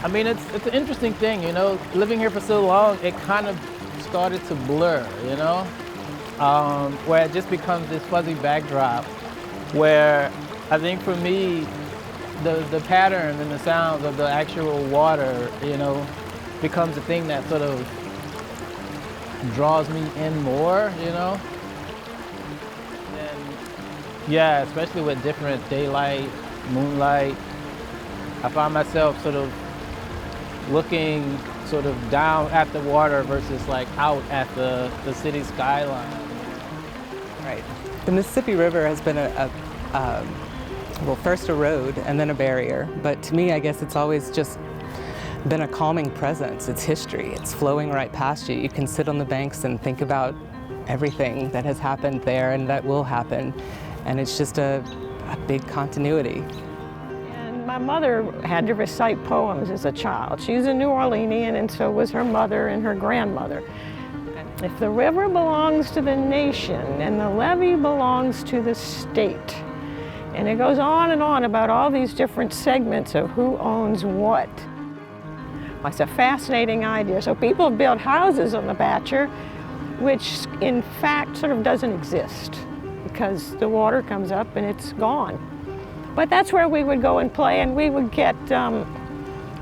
I mean, it's an interesting thing, you know. Living here for so long, it kind of started to blur, you know, where it just becomes this fuzzy backdrop. Where I think for me, the pattern and the sounds of the actual water, you know, becomes the thing that sort of draws me in more, you know. And yeah, especially with different daylight, moonlight, I find myself sort of looking sort of down at the water versus like out at the city skyline. Right. The Mississippi River has been well, first a road and then a barrier, but to me, I guess it's always just been a calming presence. It's history. It's flowing right past you. You can sit on the banks and think about everything that has happened there and that will happen, and it's just a big continuity. My mother had to recite poems as a child. She was a New Orleanian, and so was her mother and her grandmother. If the river belongs to the nation and the levee belongs to the state, and it goes on and on about all these different segments of who owns what. It's a fascinating idea. So people build houses on the Batcher, which in fact sort of doesn't exist because the water comes up and it's gone. But that's where we would go and play, and we would get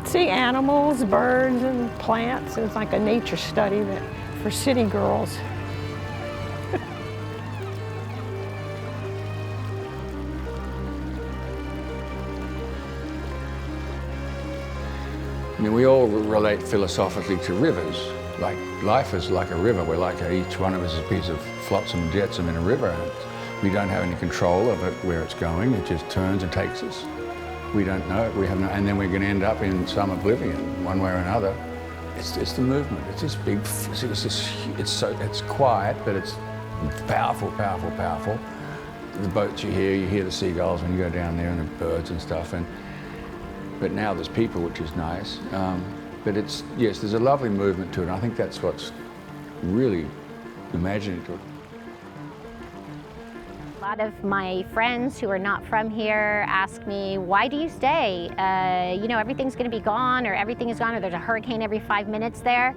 see animals, birds, and plants. It's like a nature study for city girls. I mean, we all relate philosophically to rivers. Like life is like a river. We're like each one of us is a piece of flotsam and jetsam in a river. And we don't have any control of it where it's going. It just turns and takes us. We don't know it. We have no, and then we're going to end up in some oblivion, one way or another. It's the movement. It's this big. It's quiet, but it's powerful, powerful, powerful. The boats you hear the seagulls when you go down there, and the birds and stuff. But now there's people, which is nice. But yes, there's a lovely movement to it. And I think that's what's really imaginative. A lot of my friends who are not from here ask me, why do you stay? You know, everything's going to be gone, or everything is gone, or there's a hurricane every 5 minutes there,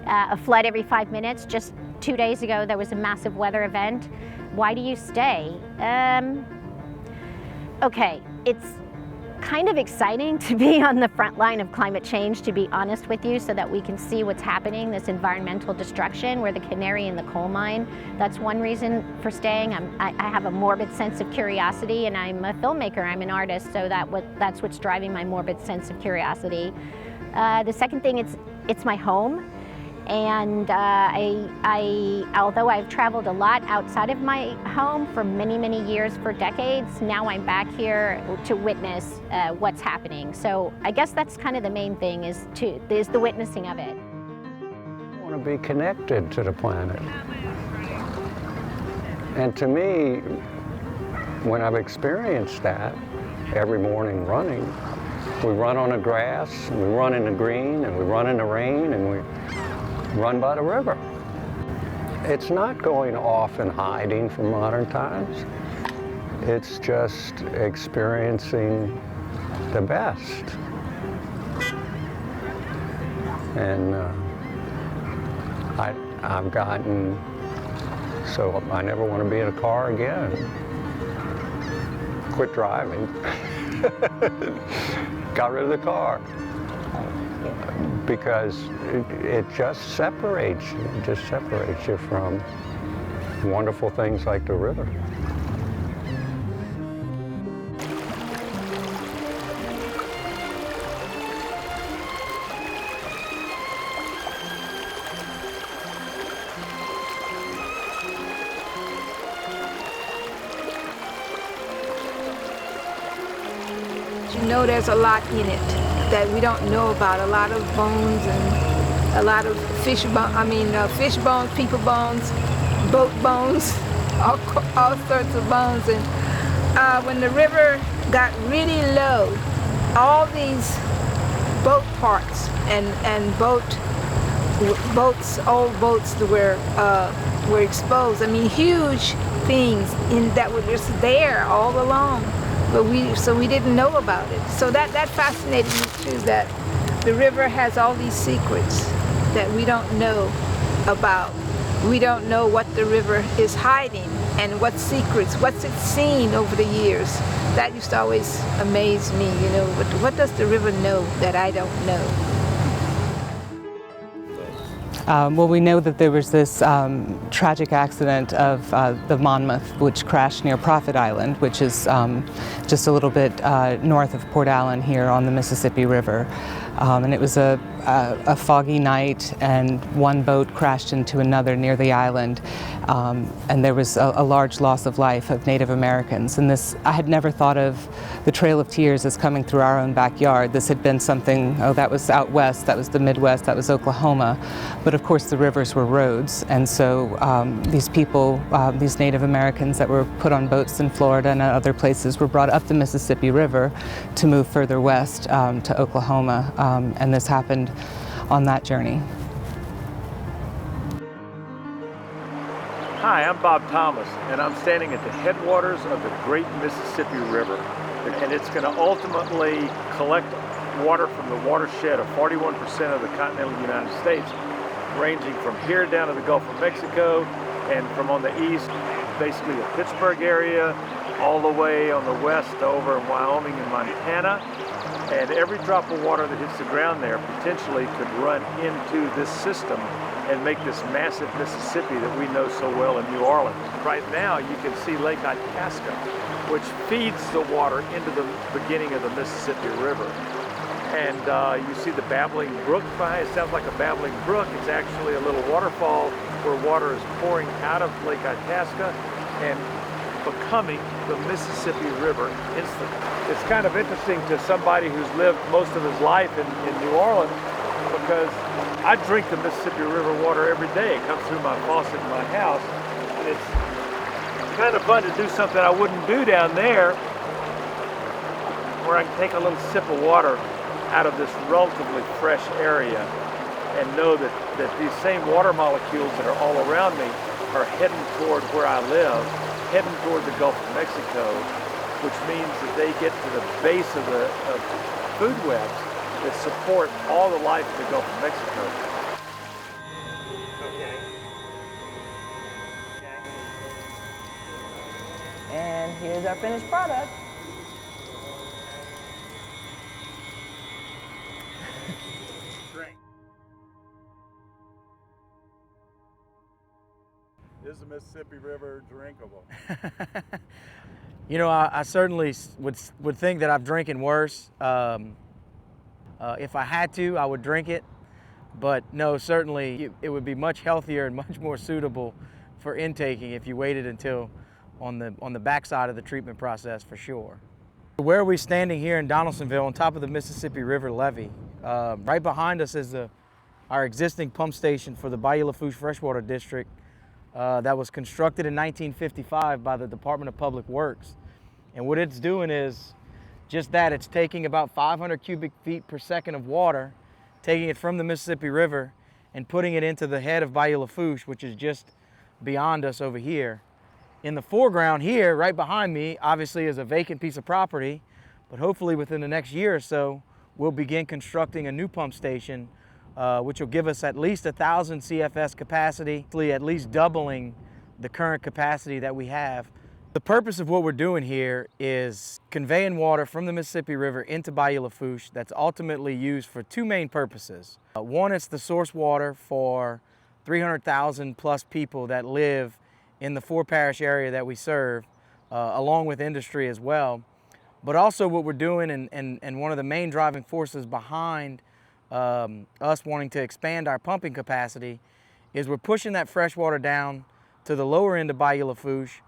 a flood every 5 minutes. Just 2 days ago, there was a massive weather event. Why do you stay? Okay, it's kind of exciting to be on the front line of climate change, to be honest with you, so that we can see what's happening, this environmental destruction. We're the canary in the coal mine. That's one reason for staying. I have a morbid sense of curiosity, and I'm a filmmaker, I'm an artist, so that's what's driving my morbid sense of curiosity. The second thing, it's my home. And although I've traveled a lot outside of my home for many, many years, for decades, now I'm back here to witness what's happening. So I guess that's kind of the main thing, is the witnessing of it. I want to be connected to the planet. And to me, when I've experienced that, every morning running, we run on the grass, we run in the green, and we run in the rain, and we run by the river. It's not going off and hiding from modern times. It's just experiencing the best. And I've gotten, so I never want to be in a car again. Quit driving. Got rid of the car. Because it just separates you. It just separates you from wonderful things like the river. You know, there's a lot in it that we don't know about, a lot of bones and a lot of fish bones, people bones, boat bones, all sorts of bones. And when the river got really low, all these boat parts and boats, old boats that were exposed. I mean, huge things that were just there all along. but we didn't know about it. So that fascinated me too, that the river has all these secrets that we don't know about. We don't know what the river is hiding and what secrets, what's it seen over the years. That used to always amaze me, you know, what does the river know that I don't know? Well, we know that there was this tragic accident of the Monmouth, which crashed near Prophet Island, which is just a little bit north of Port Allen here on the Mississippi River. And it was a foggy night, and one boat crashed into another near the island, and there was a large loss of life of Native Americans. And this, I had never thought of the Trail of Tears as coming through our own backyard. This had been something, oh, that was out west, that was the Midwest, that was Oklahoma. But of course the rivers were roads, and so these people, these Native Americans that were put on boats in Florida and other places were brought up the Mississippi River to move further west to Oklahoma, and this happened on that journey. Hi, I'm Bob Thomas, and I'm standing at the headwaters of the Great Mississippi River. And it's going to ultimately collect water from the watershed of 41% of the continental United States, ranging from here down to the Gulf of Mexico, and from on the east, basically the Pittsburgh area, all the way on the west over in Wyoming and Montana. And every drop of water that hits the ground there potentially could run into this system and make this massive Mississippi that we know so well in New Orleans. Right now you can see Lake Itasca, which feeds the water into the beginning of the Mississippi River. And you see the babbling brook behind. It sounds like a babbling brook. It's actually a little waterfall where water is pouring out of Lake Itasca and becoming the Mississippi River instantly. It's kind of interesting to somebody who's lived most of his life in New Orleans, because I drink the Mississippi River water every day. It comes through my faucet in my house, and it's kind of fun to do something I wouldn't do down there, where I can take a little sip of water out of this relatively fresh area and know that these same water molecules that are all around me are heading toward where I live, heading toward the Gulf of Mexico, which means that they get to the base of the food webs that support all the life in the Gulf of Mexico. And here's our finished product. Is the Mississippi River drinkable? You know, I certainly would think that I'm drinking worse. If I had to, I would drink it. But no, certainly it would be much healthier and much more suitable for intaking if you waited until on the backside of the treatment process, for sure. Where are we standing here in Donaldsonville on top of the Mississippi River levee? Right behind us is our existing pump station for the Bayou Lafourche Freshwater District that was constructed in 1955 by the Department of Public Works. And what it's doing is just that. It's taking about 500 cubic feet per second of water, taking it from the Mississippi River and putting it into the head of Bayou Lafourche, which is just beyond us over here. In the foreground here, right behind me, obviously is a vacant piece of property, but hopefully within the next year or so, we'll begin constructing a new pump station, which will give us at least 1,000 CFS capacity, at least doubling the current capacity that we have. The purpose of what we're doing here is conveying water from the Mississippi River into Bayou Lafourche that's ultimately used for two main purposes. One, it's the source water for 300,000 plus people that live in the four parish area that we serve, along with industry as well. But also what we're doing, and one of the main driving forces behind us wanting to expand our pumping capacity, is we're pushing that fresh water down to the lower end of Bayou Lafourche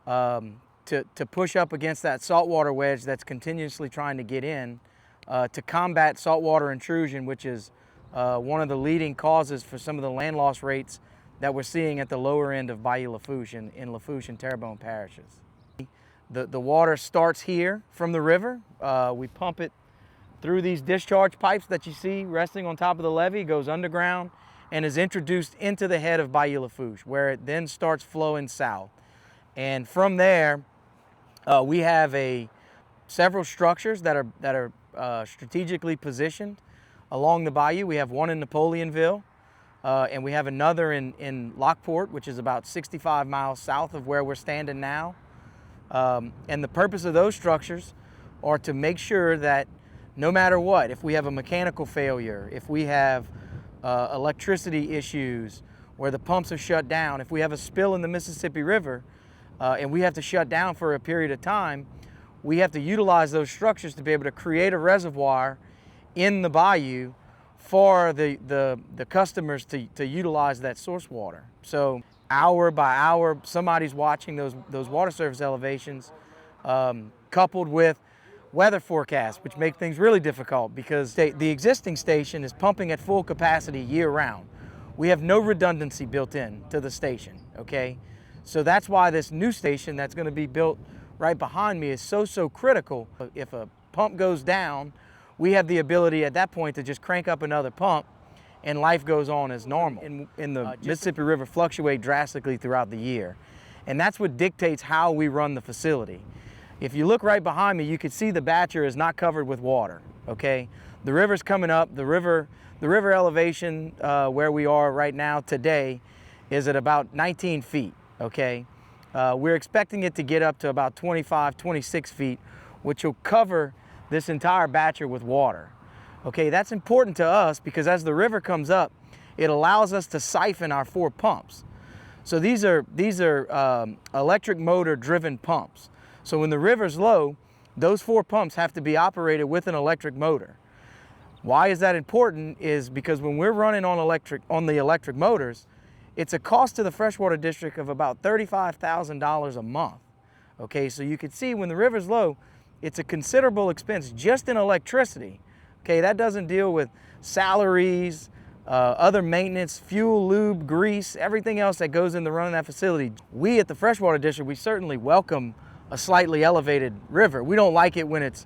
to push up against that saltwater wedge that's continuously trying to get in, to combat saltwater intrusion, which is one of the leading causes for some of the land loss rates that we're seeing at the lower end of Bayou Lafourche in Lafourche and Terrebonne parishes. The water starts here from the river. We pump it through these discharge pipes that you see resting on top of the levee, goes underground, and is introduced into the head of Bayou Lafourche, where it then starts flowing south. And from there, we have a several structures that are strategically positioned along the bayou. We have one in Napoleonville, and we have another in Lockport, which is about 65 miles south of where we're standing now. And the purpose of those structures are to make sure that no matter what, if we have a mechanical failure, if we have electricity issues where the pumps are shut down, if we have a spill in the Mississippi River and we have to shut down for a period of time, we have to utilize those structures to be able to create a reservoir in the bayou for the customers to utilize that source water. So hour by hour, somebody's watching those water surface elevations, coupled with weather forecasts, which make things really difficult because the existing station is pumping at full capacity year round. We have no redundancy built in to the station, okay? So that's why this new station that's going to be built right behind me is so critical. If a pump goes down, we have the ability at that point to just crank up another pump and life goes on as normal. And the Mississippi River fluctuate drastically throughout the year. And that's what dictates how we run the facility. If you look right behind me, you can see the Batcher is not covered with water, okay? The river's coming up. The river elevation where we are right now today is at about 19 feet, okay? We're expecting it to get up to about 25, 26 feet, which will cover this entire Batcher with water. Okay, that's important to us because as the river comes up, it allows us to siphon our 4 pumps. So these are electric motor driven pumps. So when the river's low, those 4 pumps have to be operated with an electric motor. Why is that important? Is because when we're running on the electric motors, it's a cost to the freshwater district of about $35,000 a month. Okay, so you can see when the river's low, it's a considerable expense just in electricity. Okay, that doesn't deal with salaries, other maintenance, fuel, lube, grease, everything else that goes into running that facility. We at the freshwater district, we certainly welcome a slightly elevated river. We don't like it when it's,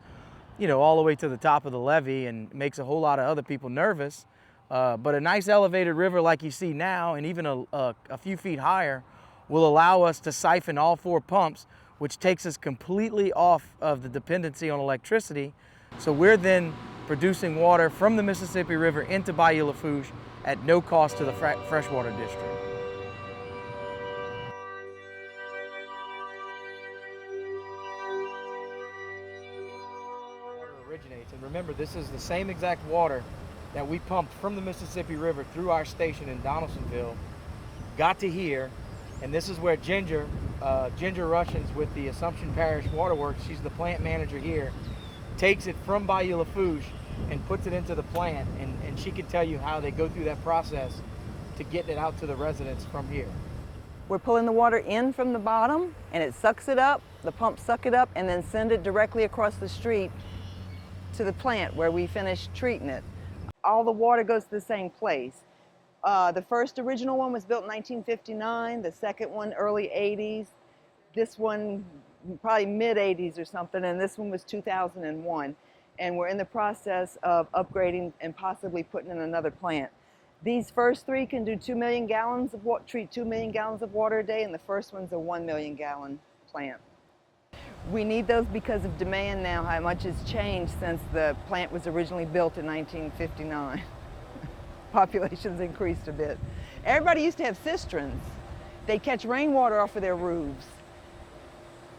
all the way to the top of the levee and makes a whole lot of other people nervous. But a nice elevated river like you see now, and even a few feet higher, will allow us to siphon all 4 pumps, which takes us completely off of the dependency on electricity. So we're then producing water from the Mississippi River into Bayou Lafourche at no cost to the freshwater district. Water originates, and remember, this is the same exact water that we pumped from the Mississippi River through our station in Donaldsonville, got to here, and this is where Ginger Rushins with the Assumption Parish Waterworks, she's the plant manager here, takes it from Bayou Lafourche and puts it into the plant, and she can tell you how they go through that process to get it out to the residents from here. We're pulling the water in from the bottom, and it sucks it up, the pumps suck it up, and then send it directly across the street to the plant where we finish treating it. All the water goes to the same place. The first original one was built in 1959, the second one early 80s, this one probably mid 80s or something, and this one was 2001. And we're in the process of upgrading and possibly putting in another plant. These first 3 can do 2 million gallons of water, treat 2 million gallons of water a day, and the first one's a 1 million gallon plant. We need those because of demand now, how much has changed since the plant was originally built in 1959. Population's increased a bit. Everybody used to have cisterns. They'd catch rainwater off of their roofs.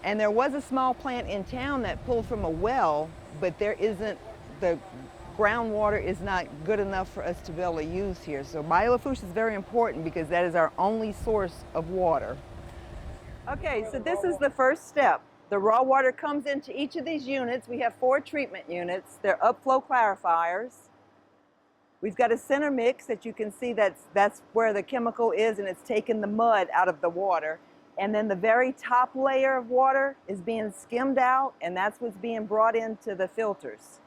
And there was a small plant in town that pulled from a well, but the groundwater is not good enough for us to be able to use here. So Bayou Lafourche is very important because that is our only source of water. Okay, so this is the first step. The raw water comes into each of these units. We have 4 treatment units. They're upflow clarifiers. We've got a center mix that you can see that's where the chemical is, and it's taking the mud out of the water. And then the very top layer of water is being skimmed out, and that's what's being brought into the filters.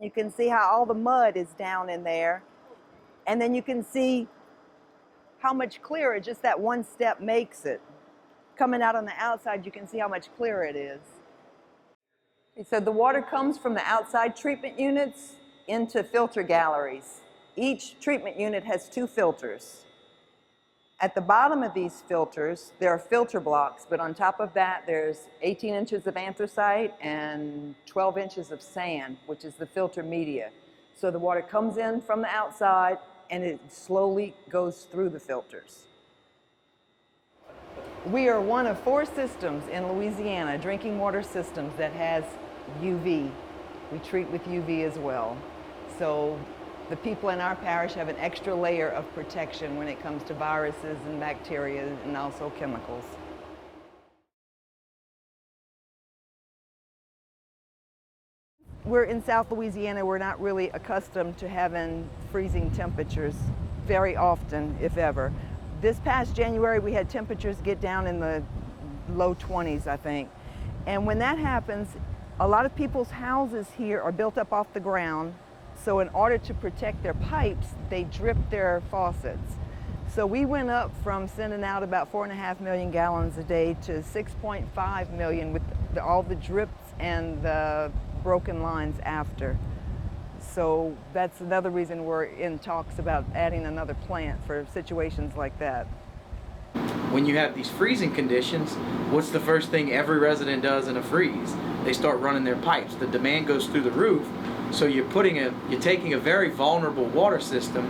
You can see how all the mud is down in there. And then you can see how much clearer just that one step makes it. Coming out on the outside, you can see how much clearer it is. So the water comes from the outside treatment units into filter galleries. Each treatment unit has 2 filters. At the bottom of these filters, there are filter blocks, but on top of that, there's 18 inches of anthracite and 12 inches of sand, which is the filter media. So the water comes in from the outside and it slowly goes through the filters. We are one of 4 systems in Louisiana, drinking water systems, that has UV. We treat with UV as well. So the people in our parish have an extra layer of protection when it comes to viruses and bacteria and also chemicals. We're in South Louisiana. We're not really accustomed to having freezing temperatures very often, if ever. This past January, we had temperatures get down in the low 20s, I think. And when that happens, a lot of people's houses here are built up off the ground. So in order to protect their pipes, they drip their faucets. So we went up from sending out about 4.5 million gallons a day to 6.5 million with all the drips and the broken lines after. So that's another reason we're in talks about adding another plant for situations like that. When you have these freezing conditions, what's the first thing every resident does in a freeze? They start running their pipes. The demand goes through the roof. So you're taking a very vulnerable water system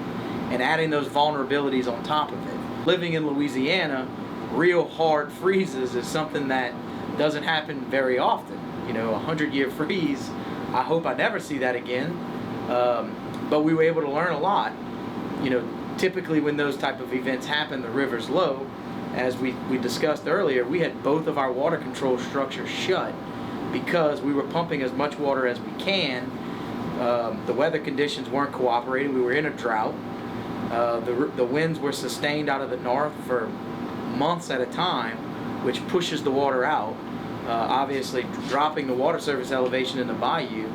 and adding those vulnerabilities on top of it. Living in Louisiana, real hard freezes is something that doesn't happen very often. You know, a 100-year freeze, I hope I never see that again. But we were able to learn a lot. You know, typically when those type of events happen, the river's low. As we discussed earlier, we had both of our water control structures shut because we were pumping as much water as we can. The weather conditions weren't cooperating. We were in a drought. The winds were sustained out of the north for months at a time, which pushes the water out, obviously dropping the water surface elevation in the bayou,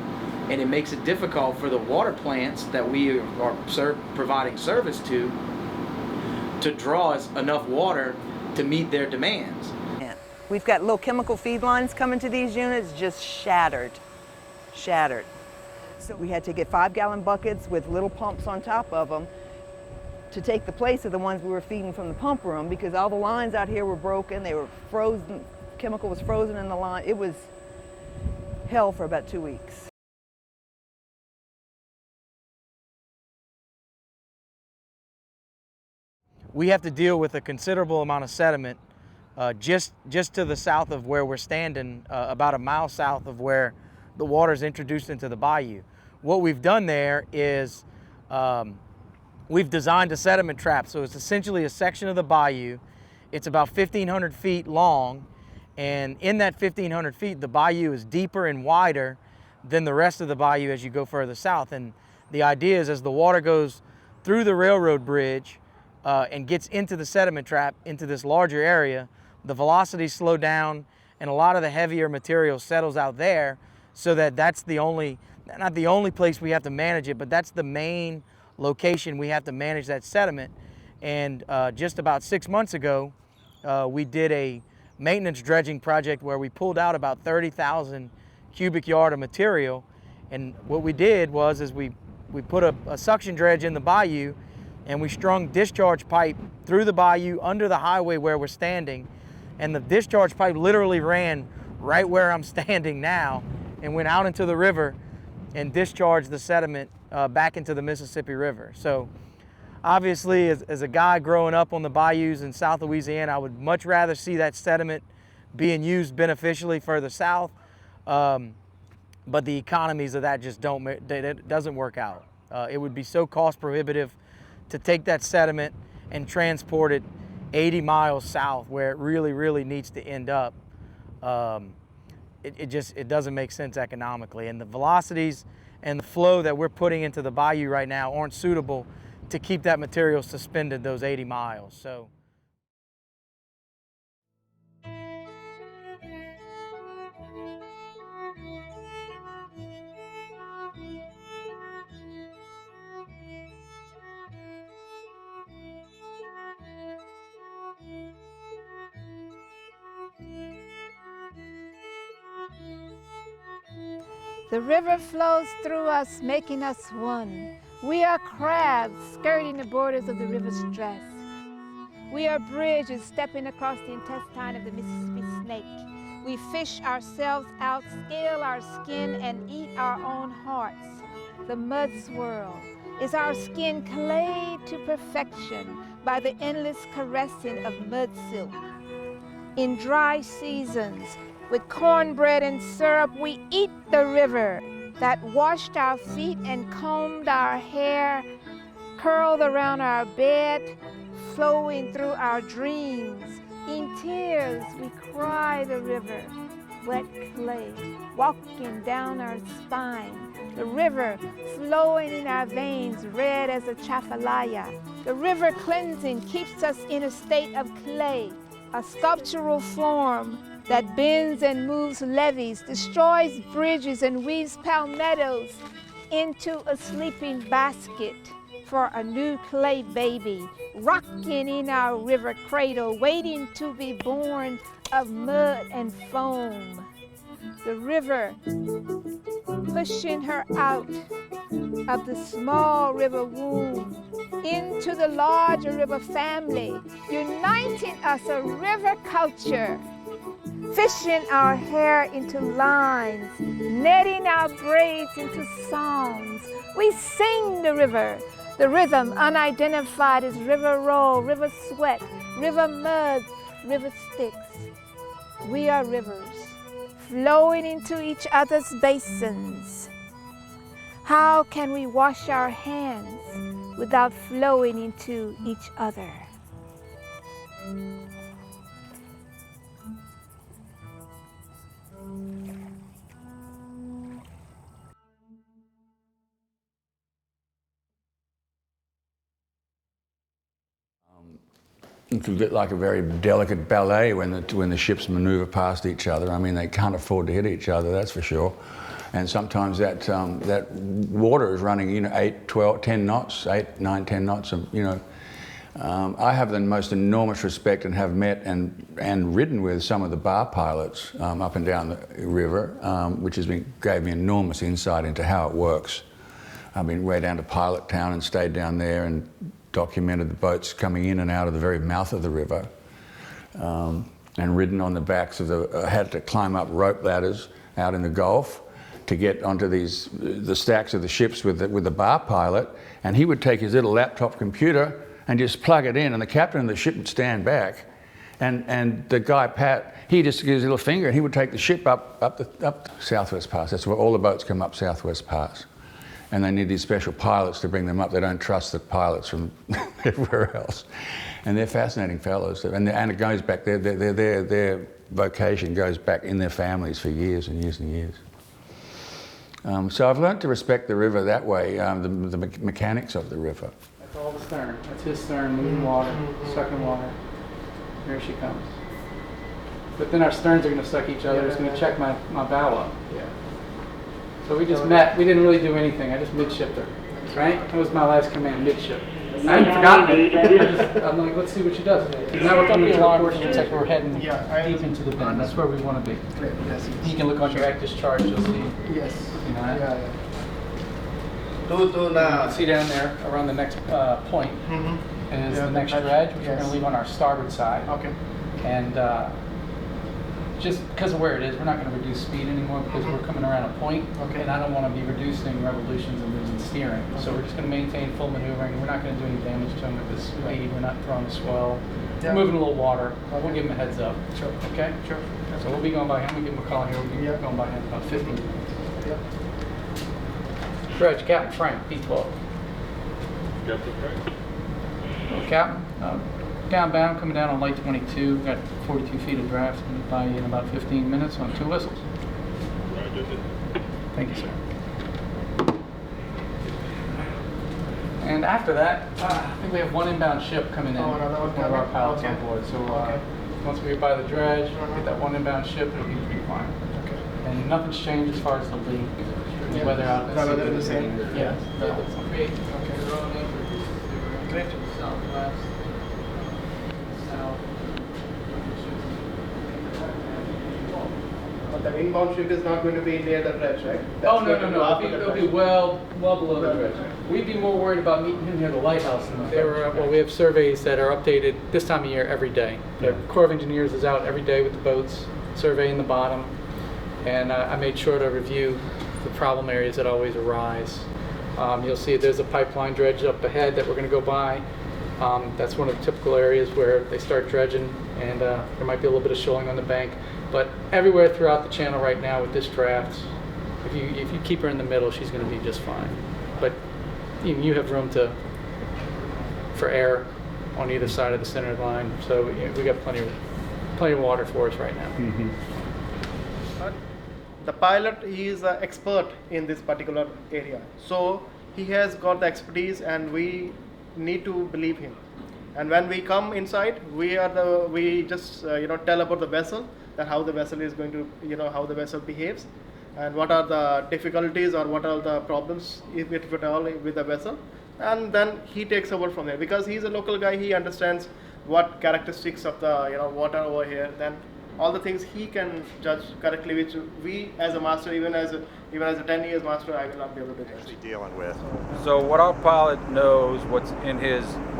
and it makes it difficult for the water plants that we are providing service to draw enough water to meet their demands. We've got little chemical feed lines coming to these units, just shattered. So we had to get 5-gallon buckets with little pumps on top of them to take the place of the ones we were feeding from the pump room, because all the lines out here were broken, they were frozen, chemical was frozen in the line. It was hell for about 2 weeks. We have to deal with a considerable amount of sediment just to the south of where we're standing, about a mile south of where the water is introduced into the bayou. What we've done there is we've designed a sediment trap. So it's essentially a section of the bayou. It's about 1,500 feet long, and in that 1,500 feet, the bayou is deeper and wider than the rest of the bayou as you go further south. And the idea is, as the water goes through the railroad bridge and gets into the sediment trap, into this larger area, the velocities slow down and a lot of the heavier material settles out there, so that's the only, not the only place we have to manage it, but that's the main location we have to manage that sediment. And just about 6 months ago, we did a maintenance dredging project where we pulled out about 30,000 cubic yard of material. And what we did was we put a suction dredge in the bayou, and we strung discharge pipe through the bayou under the highway where we're standing. And the discharge pipe literally ran right where I'm standing now and went out into the river and discharged the sediment back into the Mississippi River. So obviously, as a guy growing up on the bayous in South Louisiana, I would much rather see that sediment being used beneficially further south. But the economies of that just it doesn't work out. It would be so cost prohibitive to take that sediment and transport it 80 miles south where it really, really needs to end up. It doesn't make sense economically. And the velocities and the flow that we're putting into the bayou right now aren't suitable to keep that material suspended those 80 miles. So. The river flows through us, making us one. We are crabs skirting the borders of the river's stress. We are bridges stepping across the intestine of the Mississippi snake. We fish ourselves out, scale our skin, and eat our own hearts. The mud swirl is our skin clayed to perfection by the endless caressing of mud silk. In dry seasons, with cornbread and syrup, we eat the river that washed our feet and combed our hair, curled around our bed, flowing through our dreams. In tears, we cry the river, wet clay, walking down our spine. The river flowing in our veins, red as a chafalaya. The river cleansing keeps us in a state of clay, a sculptural form that bends and moves levees, destroys bridges and weaves palmettos into a sleeping basket for a new clay baby, rocking in our river cradle, waiting to be born of mud and foam. The river pushing her out of the small river womb into the larger river family, uniting us a river culture, fishing our hair into lines, netting our braids into songs. We sing the river. The rhythm unidentified is river roll, river sweat, river mud, river sticks. We are rivers, flowing into each other's basins. How can we wash our hands without flowing into each other? It's a bit like a very delicate ballet when the ships maneuver past each other. I mean, they can't afford to hit each other, that's for sure. And sometimes that water is running, 8, 12, 10 knots, 8, 9, 10 knots. I have the most enormous respect and have met and ridden with some of the bar pilots up and down the river, which gave me enormous insight into how it works. I've been way down to Pilot Town and stayed down there and documented the boats coming in and out of the very mouth of the river, and ridden on the backs of had to climb up rope ladders out in the Gulf to get onto the stacks of the ships with the bar pilot, and he would take his little laptop computer and just plug it in, and the captain of the ship would stand back, and the guy Pat, he just gives his little finger and he would take the ship up Southwest Pass. That's where all the boats come up Southwest Pass. And they need these special pilots to bring them up. They don't trust the pilots from everywhere else. And they're fascinating fellows. And it goes back, their vocation goes back in their families for years and years and years. So I've learned to respect the river that way, the mechanics of the river. That's all the stern. That's his stern, moving water, sucking water. Here she comes. But then our sterns are going to suck each other. It's going to check my bow up. Yeah. So we just met. We didn't really do anything. I just midshipped her, right? That was my last command, midship. I hadn't forgotten it. I'm like, let's see what she does. Now we're coming to a portion. Looks like we're heading deep into the bend. That's where we want to be. Yes. You can look on your actus chart. You'll see. Yes. You know, see down there around the next point is the next dredge, which we're going to leave on our starboard side. Okay. And just because of where it is, we're not going to reduce speed anymore because we're coming around a point, and I don't want to be reducing revolutions and losing steering. So we're just going to maintain full maneuvering. We're not going to do any damage to them at this speed. We're not throwing a swell. We're moving a little water. We'll give them a heads up. Sure. Okay? Sure. So we'll be going by hand. We'll give them a call here. We'll be going by hand in about 15 minutes. Yep. Dredge, Captain Frank, P12. Captain Frank. Well, Captain, downbound, coming down on light 22. Got 42 feet of draft. We'll be by you in about 15 minutes on 2 whistles. Thank you, sir. And after that, I think we have one inbound ship coming in. Oh, another one one of our coming? pilots Okay. on board. So once we get by the dredge, get that one inbound ship, it'll be fine. Okay. And nothing's changed as far as the lead. The weather out. Weather the same? Yeah. Okay. Great. Southwest. South. The inbound chute is not going to be near the dredge, right? Oh, no. It'll be well below the dredge. We'd be more worried about meeting him near the lighthouse. Well, we have surveys that are updated this time of year every day. The Corps of Engineers is out every day with the boats, surveying the bottom. And I made sure to review the problem areas that always arise. You'll see there's a pipeline dredge up ahead that we're going to go by. That's one of the typical areas where they start dredging, and there might be a little bit of shoaling on the bank. But everywhere throughout the channel right now with this draft, if you keep her in the middle, she's going to be just fine. But even you have room for air on either side of the center line, so we got plenty of water for us right now. Mm-hmm. The pilot, he is an expert in this particular area, so he has got the expertise, and we need to believe him. And when we come inside, we just tell about the vessel, that how the vessel is going to, how the vessel behaves, and what are the difficulties or what are the problems, if at all, with the vessel. And then he takes over from there, because he's a local guy. He understands what characteristics of the water over here. Then all the things he can judge correctly, which we as a master, even as a 10 years master, I will not be able to judge. Dealing with. So what our pilot knows, what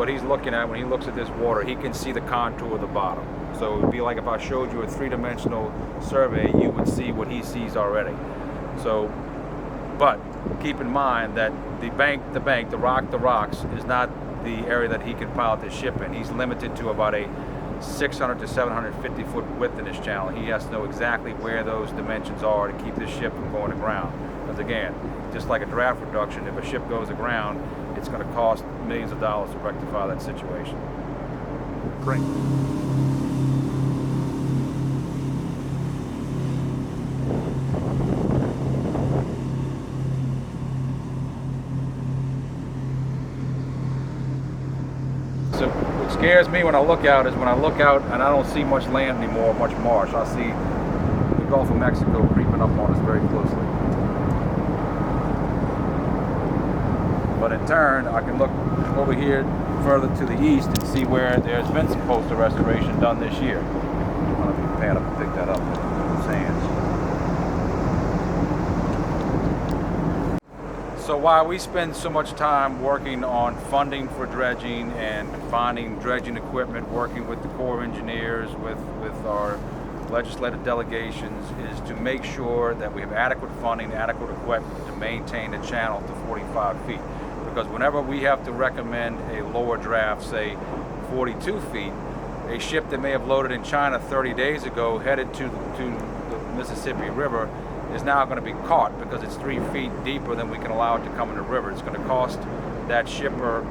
he's looking at when he looks at this water, he can see the contour of the bottom. So it would be like if I showed you a three-dimensional survey, you would see what he sees already. So, but keep in mind that the rocks is not the area that he can pilot this ship in. He's limited to about a 600 to 750 foot width in this channel. He has to know exactly where those dimensions are to keep this ship from going aground. Because again, just like a draft reduction, if a ship goes aground, it's going to cost millions of dollars to rectify that situation. Great. So what scares me when I look out is when I look out and I don't see much land anymore, much marsh. I see the Gulf of Mexico creeping up on us very closely. But in turn, I can look over here further to the east and see where there's been some coastal restoration done this year. I don't know if you can pan up and pick that up in the sands. So while we spend so much time working on funding for dredging and finding dredging equipment, working with the Corps of Engineers, with our legislative delegations, is to make sure that we have adequate funding, adequate equipment to maintain the channel to 45 feet. Because whenever we have to recommend a lower draft, say 42 feet, a ship that may have loaded in China 30 days ago headed to the Mississippi River is now going to be caught because it's 3 feet deeper than we can allow it to come in the river. It's going to cost that shipper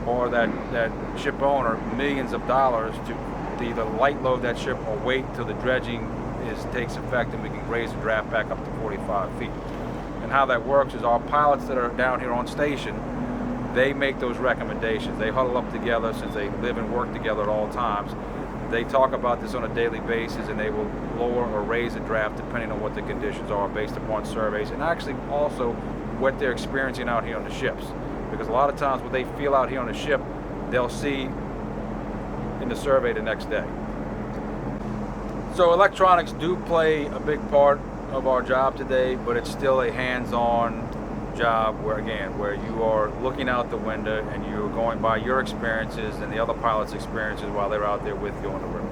or that ship owner millions of dollars to either light load that ship or wait till the dredging takes effect and we can raise the draft back up to 45 feet. And how that works is our pilots that are down here on station, they make those recommendations. They huddle up together since they live and work together at all times. They talk about this on a daily basis, and they will lower or raise a draft depending on what the conditions are based upon surveys, and actually also what they're experiencing out here on the ships. Because a lot of times what they feel out here on the ship, they'll see in the survey the next day. So electronics do play a big part of our job today, but it's still a hands-on job where you are looking out the window and you're going by your experiences and the other pilots' experiences while they're out there with you on the river.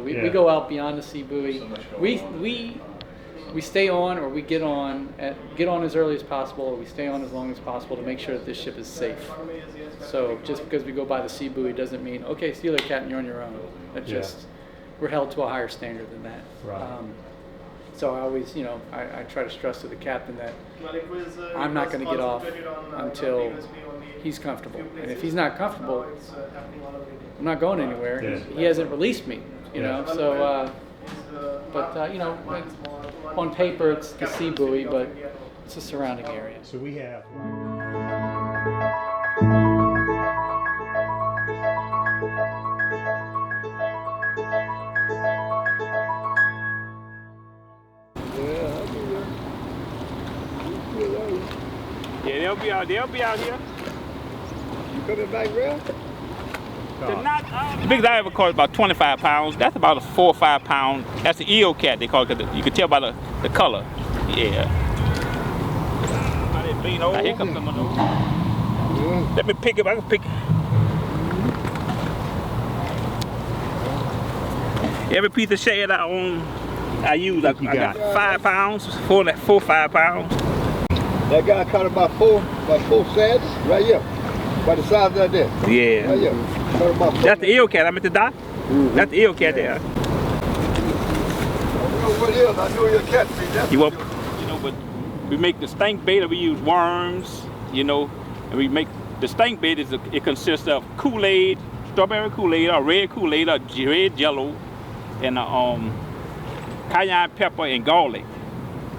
We go out beyond the sea buoy. We stay on, or we get on as early as possible, or we stay on as long as possible to make sure that this ship is safe. So just because we go by the sea buoy doesn't mean, okay, see you later, Captain, you're on your own. That's just, we're held to a higher standard than that. Right. So I always, I try to stress to the captain that I'm not going to get off until he's comfortable. And if he's not comfortable, I'm not going anywhere. Yeah. He hasn't released me, So, on paper it's the sea buoy, but it's the surrounding area. So we have. Yeah, they'll be out here. You coming back, Real? The biggest I ever caught is about 25 pounds. That's about a 4 or 5 pound. That's the eel cat they call it, because you can tell by the color. Yeah. Now, here comes some of those. Let me pick it. I can pick it. Every piece of shad I own, I use. I got 5 pounds, 4 or 5 pounds. That guy caught about four shads right here, by the size of that there. Yeah. Right here. Caught about 4. That's the eel cat. I'm at the dock. That's the eel cat there. I don't know what it is. I know you'll catch me. That's you know, but we make the stink bait, or we use worms, you know, and we make the stink bait. It consists of Kool-Aid, strawberry Kool-Aid, or red Kool-Aid, or red Jello, and cayenne pepper and garlic,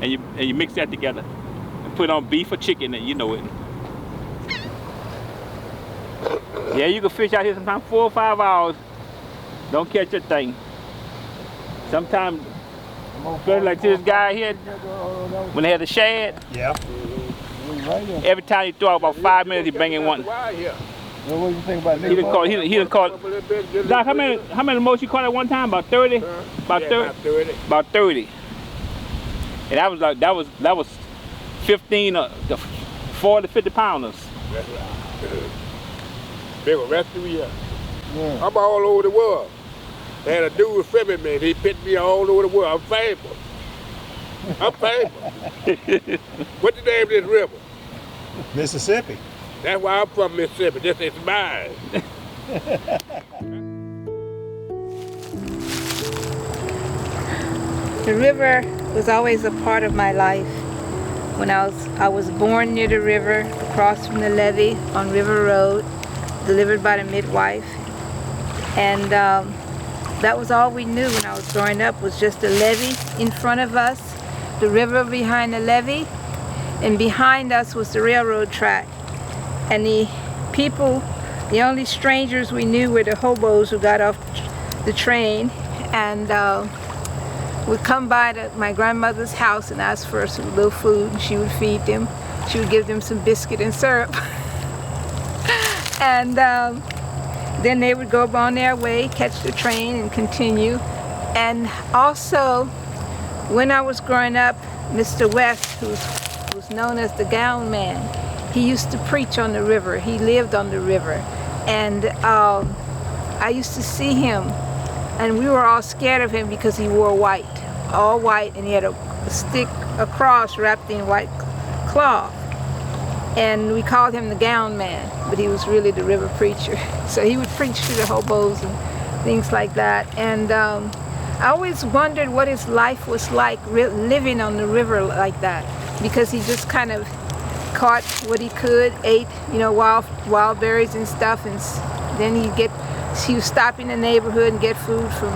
and you mix that together and put on beef or chicken, and you know it. Yeah, you can fish out here sometimes 4 or 5 hours. Don't catch a thing. Sometimes, like this guy here, when they had the shad, every time he throw out about 5 minutes, he bring in one. What do you think about this? He done caught. Doc, how many most you caught at one time? About 30? About 30? About 30. And that was 15 to 40, 50 pounders. That's right. They were rescuing me. I'm all over the world. They had a dude filming me. He picked me all over the world. I'm famous. I'm famous. What's the name of this river? Mississippi. That's why I'm from Mississippi. This is mine. The river was always a part of my life. When I was born near the river, across from the levee on River Road, delivered by the midwife. And that was all we knew when I was growing up, was just the levee in front of us, the river behind the levee, and behind us was the railroad track. And the people, the only strangers we knew were the hobos who got off the train, and would come by my grandmother's house and ask for some little food, and she would feed them. She would give them some biscuit and syrup. And then they would go on their way, catch the train, and continue. And also, when I was growing up, Mr. West, who was known as the Gown Man, he used to preach on the river. He lived on the river. And I used to see him, and we were all scared of him because he wore white, all white, and he had a cross wrapped in white cloth. And we called him the Gown Man, but he was really the river preacher. So he would preach to the hobos and things like that. And I always wondered what his life was like living on the river like that, because he just kind of caught what he could, ate, you know, wild berries and stuff, and then he would stop in the neighborhood and get food from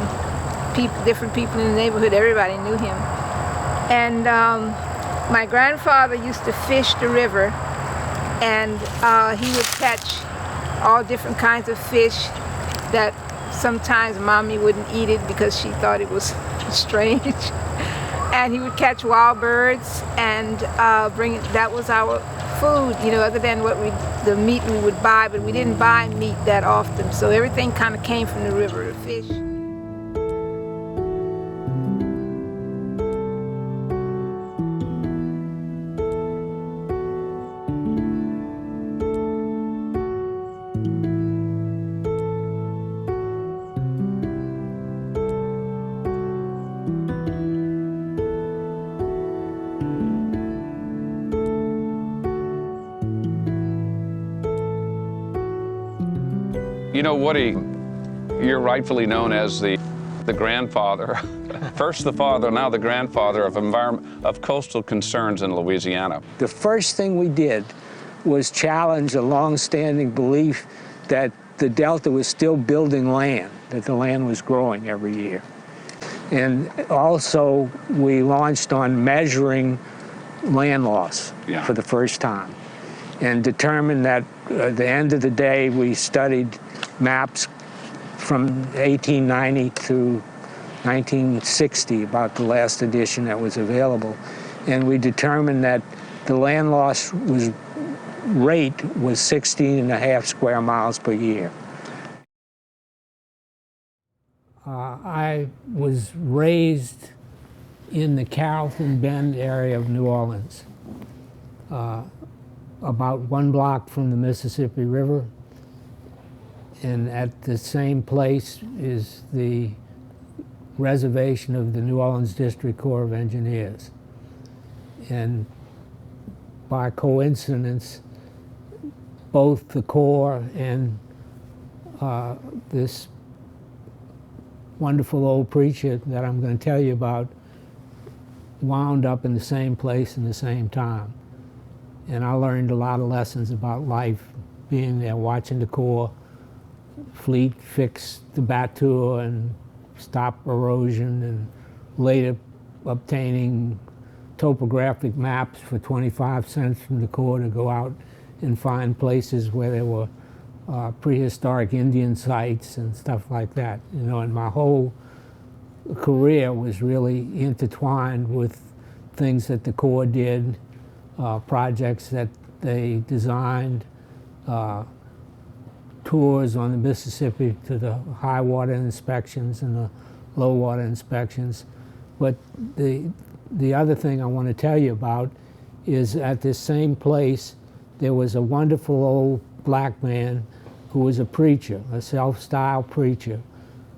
different people in the neighborhood. Everybody knew him. And my grandfather used to fish the river, and he would catch all different kinds of fish that sometimes Mommy wouldn't eat it because she thought it was strange. And he would catch wild birds and bring it. That was our food, you know, other than the meat we would buy, but we didn't buy meat that often. So everything kind of came from the river, the fish. You know, Woody, you're rightfully known as the grandfather, first the father, now the grandfather of coastal concerns in Louisiana. The first thing we did was challenge a long-standing belief that the Delta was still building land, that the land was growing every year. And also, we launched on measuring land loss for the first time, and determined that at the end of the day, we studied maps from 1890 to 1960, about the last edition that was available, and we determined that the land loss rate was 16.5 square miles per year. I was raised in the Carrollton Bend area of New Orleans, about 1 block from the Mississippi River. And at the same place is the reservation of the New Orleans District Corps of Engineers. And by coincidence, both the Corps and this wonderful old preacher that I'm going to tell you about wound up in the same place in the same time. And I learned a lot of lessons about life being there, watching the Corps fleet fix the batteur and stop erosion, and later obtaining topographic maps for 25 cents from the Corps to go out and find places where there were prehistoric Indian sites and stuff like that. You know, and my whole career was really intertwined with things that the Corps did, projects that they designed, tours on the Mississippi to the high water inspections and the low water inspections. But the other thing I want to tell you about is at this same place there was a wonderful old black man who was a preacher, a self-styled preacher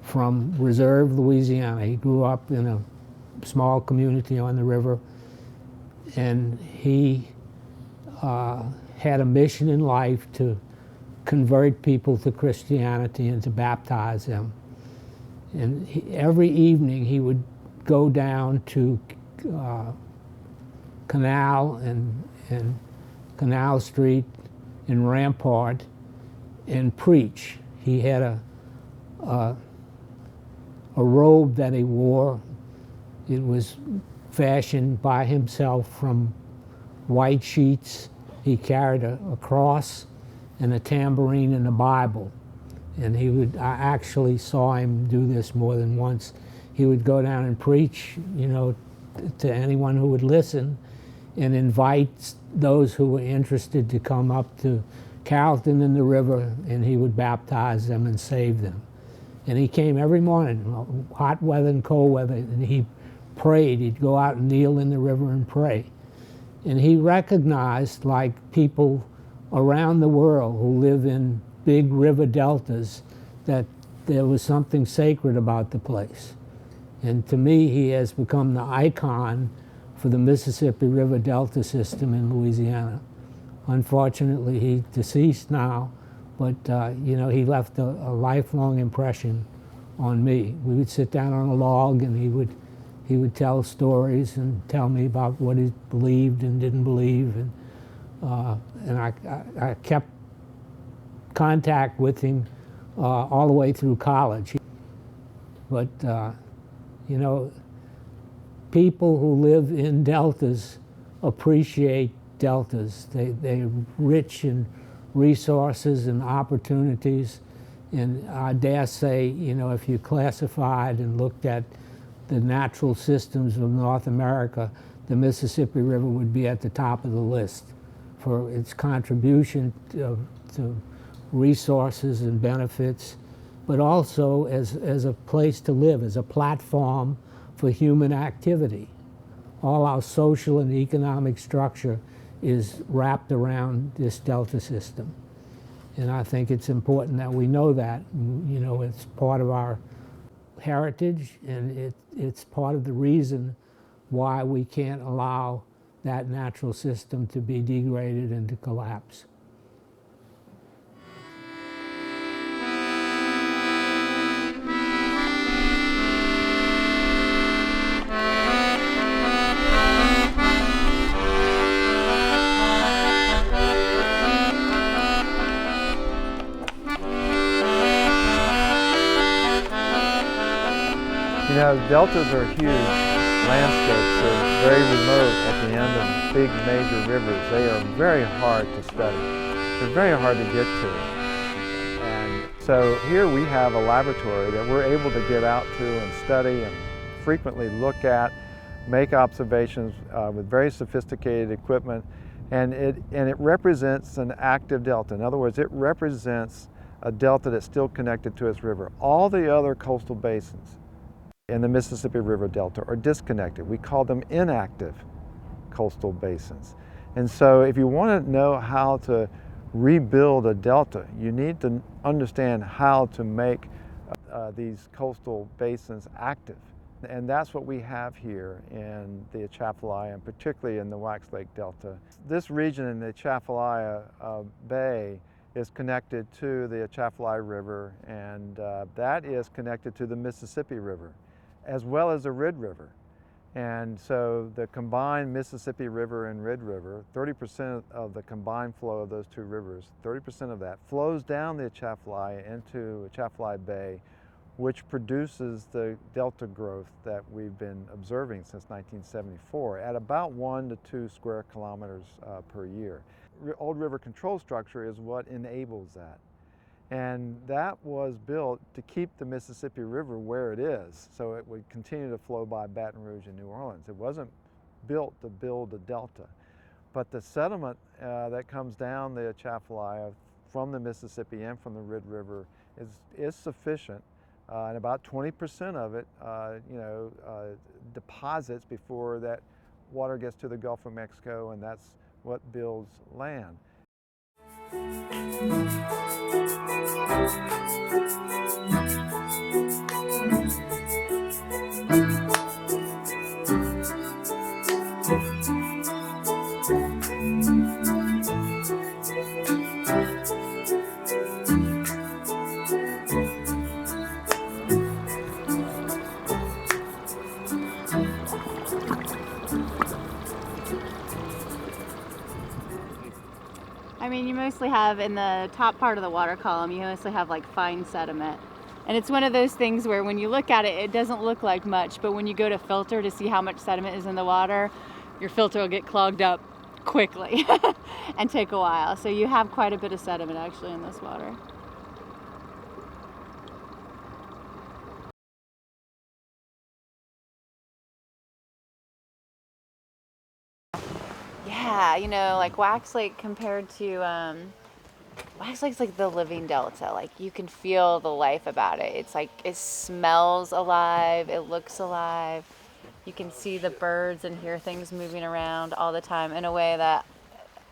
from Reserve, Louisiana. He grew up in a small community on the river, and he had a mission in life to convert people to Christianity and to baptize them. And every evening he would go down to Canal and Canal Street and Rampart and preach. He had a robe that he wore. It was fashioned by himself from white sheets. He carried a cross and a tambourine and a Bible. And I actually saw him do this more than once. He would go down and preach, you know, to anyone who would listen, and invite those who were interested to come up to Carrollton and the river, and he would baptize them and save them. And he came every morning, hot weather and cold weather, and he prayed. He'd go out and kneel in the river and pray. And he recognized, like people around the world who live in big river deltas, that there was something sacred about the place. And to me, he has become the icon for the Mississippi River Delta system in Louisiana. Unfortunately, he's deceased now, but you know, he left a lifelong impression on me. We would sit down on a log, and he would tell stories and tell me about what he believed and didn't believe, and I kept contact with him all the way through college. But you know, people who live in deltas appreciate deltas. They're rich in resources and opportunities, and I dare say, you know, if you classified and looked at the natural systems of North America, the Mississippi River would be at the top of the list for its contribution to resources and benefits, but also as a place to live, as a platform for human activity. All our social and economic structure is wrapped around this delta system. And I think it's important that we know that. You know, it's part of our heritage, and it's part of the reason why we can't allow that natural system to be degraded and to collapse. You know, deltas are huge landscapes. They're very remote at the end of big major rivers. They are very hard to study. They're very hard to get to. And so here we have a laboratory that we're able to get out to and study and frequently look at, make observations with very sophisticated equipment, and it represents an active delta. In other words, it represents a delta that's still connected to its river. All the other coastal basins in the Mississippi River Delta are disconnected. We call them inactive coastal basins. And so if you want to know how to rebuild a delta, you need to understand how to make these coastal basins active. And that's what we have here in the Atchafalaya, and particularly in the Wax Lake Delta. This region in the Atchafalaya Bay is connected to the Atchafalaya River, and that is connected to the Mississippi River, as well as the Red River. And so the combined Mississippi River and Red River, 30% of the combined flow of those two rivers, 30% of that flows down the Atchafalaya into Atchafalaya Bay, which produces the delta growth that we've been observing since 1974 at about 1 to 2 square kilometers per year. Old River Control Structure is what enables that. And that was built to keep the Mississippi River where it is, so it would continue to flow by Baton Rouge and New Orleans. It wasn't built to build a delta. But the sediment that comes down the Atchafalaya from the Mississippi and from the Red River is sufficient. And about 20% of it, deposits before that water gets to the Gulf of Mexico, and that's what builds land. I mean, you mostly have in the top part of the water column, you mostly have like fine sediment. And it's one of those things where when you look at it, it doesn't look like much, but when you go to filter to see how much sediment is in the water, your filter will get clogged up quickly and take a while. So you have quite a bit of sediment actually in this water. Yeah, you know, like Wax Lake compared to, Wax Lake's like the living delta. Like you can feel the life about it. It's like, it smells alive, it looks alive. You can see the birds and hear things moving around all the time in a way that,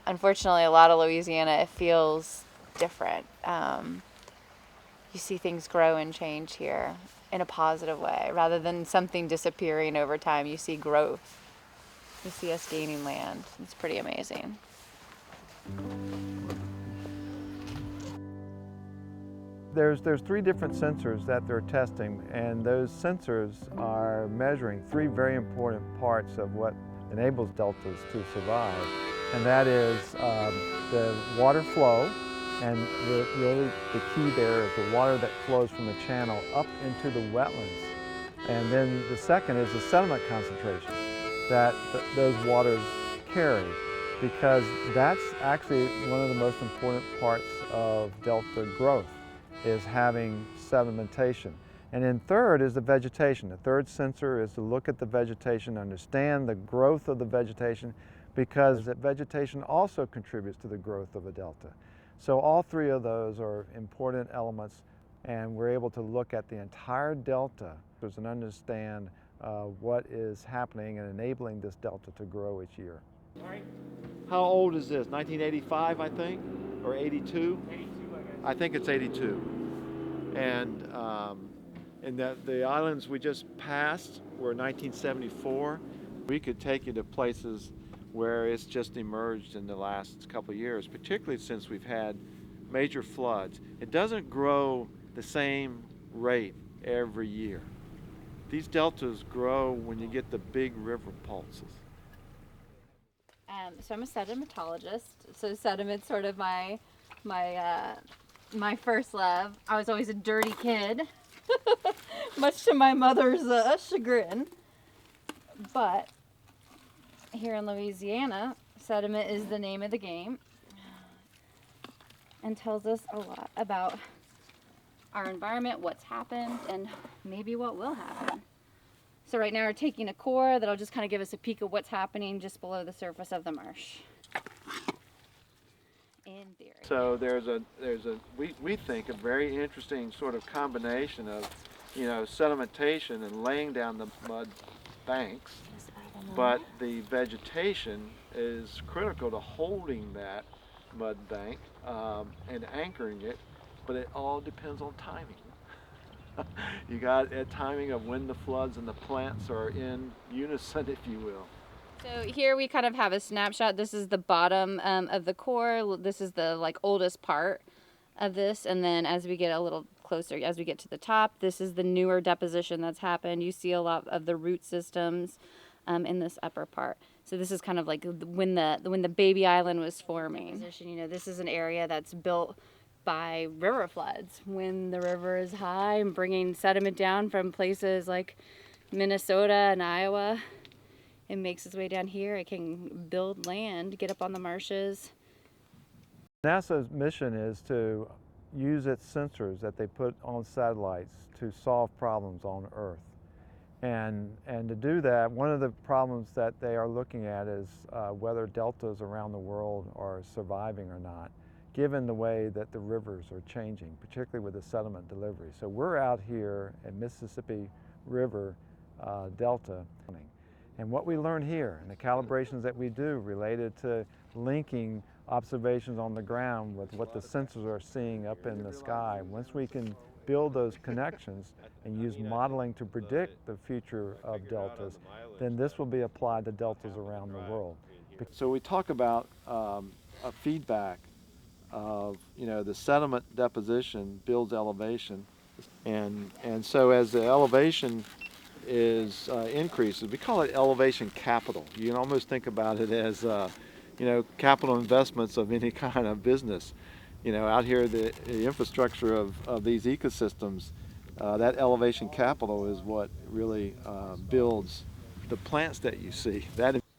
unfortunately, a lot of Louisiana, it feels different. You see things grow and change here in a positive way. Rather than something disappearing over time, you see growth. You see us gaining land. It's pretty amazing. There's 3 different sensors that they're testing, and those sensors are measuring 3 very important parts of what enables deltas to survive. And that is the water flow, and really the key there is the water that flows from the channel up into the wetlands. And then the second is the sediment concentration that those waters carry, because that's actually one of the most important parts of delta growth, is having sedimentation. And then third is the vegetation. The third sensor is to look at the vegetation, understand the growth of the vegetation, because that vegetation also contributes to the growth of a delta. So all 3 of those are important elements, and we're able to look at the entire delta and understand what is happening and enabling this delta to grow each year. How old is this? 1985, I think, or 82? 82, I think it's 82. And the islands we just passed were 1974. We could take you to places where it's just emerged in the last couple of years, particularly since we've had major floods. It doesn't grow the same rate every year. These deltas grow when you get the big river pulses. So I'm a sedimentologist. So sediment's sort of my first love. I was always a dirty kid, much to my mother's chagrin. But here in Louisiana, sediment is the name of the game and tells us a lot about our environment, what's happened, and maybe what will happen. So right now we're taking a core that'll just kind of give us a peek of what's happening just below the surface of the marsh. In in theory. So we think a very interesting sort of combination of, you know, sedimentation and laying down the mud banks, but the vegetation is critical to holding that mud bank and anchoring it, but it all depends on timing. You got a timing of when the floods and the plants are in unison, if you will. So here we kind of have a snapshot. This is the bottom of the core. This is the oldest part of this, and then as we get a little closer, as we get to the top, this is the newer deposition that's happened. You see a lot of the root systems in this upper part. So this is kind of like when the baby island was forming. You know, this is an area that's built by river floods, when the river is high and bringing sediment down from places like Minnesota and Iowa. It makes its way down here. It can build land, get up on the marshes. NASA's mission is to use its sensors that they put on satellites to solve problems on Earth. And to do that, one of the problems that they are looking at is whether deltas around the world are surviving or not, given the way that the rivers are changing, particularly with the sediment delivery. So we're out here at Mississippi River Delta. And what we learn here and the calibrations that we do related to linking observations on the ground with what the sensors are seeing up in the sky, once we can build those connections and use modeling to predict the future of deltas, then this will be applied to deltas around the world. So we talk about a feedback of, you know, the sediment deposition builds elevation, and so as the elevation is increases, we call it elevation capital. You can almost think about it as you know, capital investments of any kind of business. You know, out here the infrastructure of these ecosystems, that elevation capital is what really builds the plants that you see.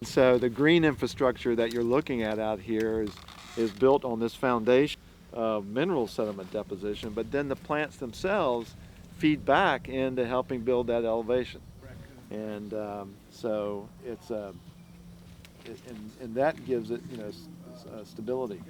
So the green infrastructure that you're looking at out here is built on this foundation of mineral sediment deposition, but then the plants themselves feed back into helping build that elevation. And so it's and that gives it, you know, stability.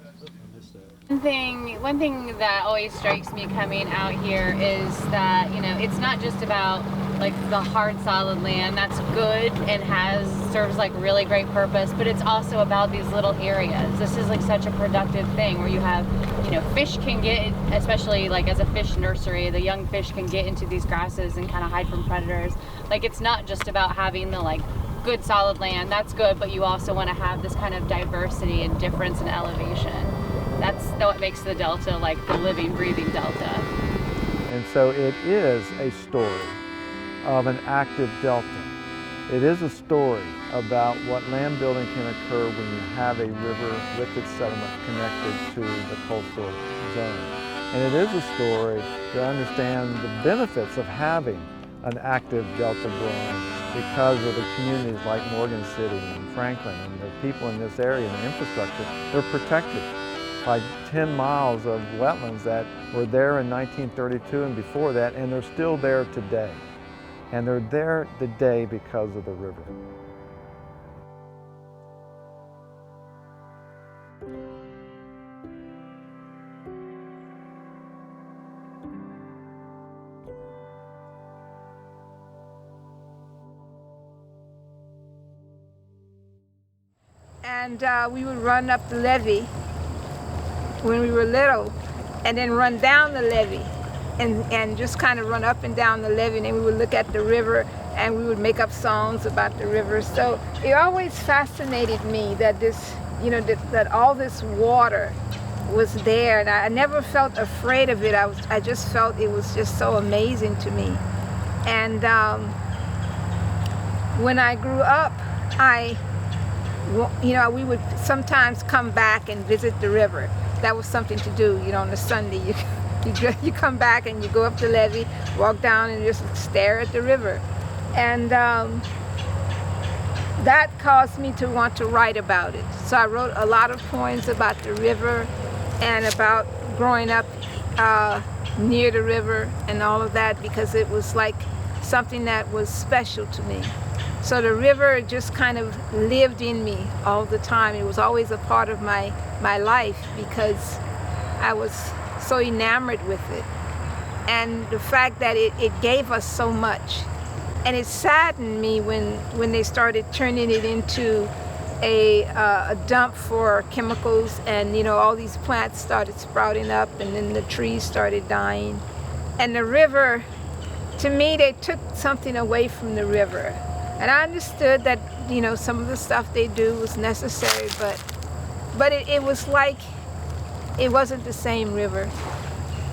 One thing that always strikes me coming out here is that, you know, it's not just about like the hard solid land. That's good and serves like really great purpose, but it's also about these little areas. This is like such a productive thing where you have, you know, fish can get, especially like as a fish nursery, the young fish can get into these grasses and kind of hide from predators. Like, it's not just about having the like good solid land. That's good, but you also want to have this kind of diversity and difference in elevation. That's what makes the delta like the living, breathing delta. And so it is a story of an active delta. It is a story about what land building can occur when you have a river with its sediment connected to the coastal zone. And it is a story to understand the benefits of having an active delta growing because of the communities like Morgan City and Franklin and the people in this area and the infrastructure. They're protected by 10 miles of wetlands that were there in 1932 and before that, and they're still there today. And they're there today because of the river. And we would run up the levee when we were little, and then run down the levee, and just kind of run up and down the levee, and then we would look at the river, and we would make up songs about the river. So it always fascinated me that this, you know, that all this water was there, and I never felt afraid of it. I just felt it was just so amazing to me. And when I grew up, you know, we would sometimes come back and visit the river. That was something to do, you know, on a Sunday. You come back and you go up the levee, walk down and just stare at the river. And that caused me to want to write about it. So I wrote a lot of poems about the river and about growing up near the river and all of that, because it was like something that was special to me. So the river just kind of lived in me all the time. It was always a part of my life because I was so enamored with it. And the fact that it gave us so much. And it saddened me when they started turning it into a dump for chemicals, and you know, all these plants started sprouting up, and then the trees started dying. And the river, to me, they took something away from the river. And I understood that, you know, some of the stuff they do was necessary, but it was like it wasn't the same river.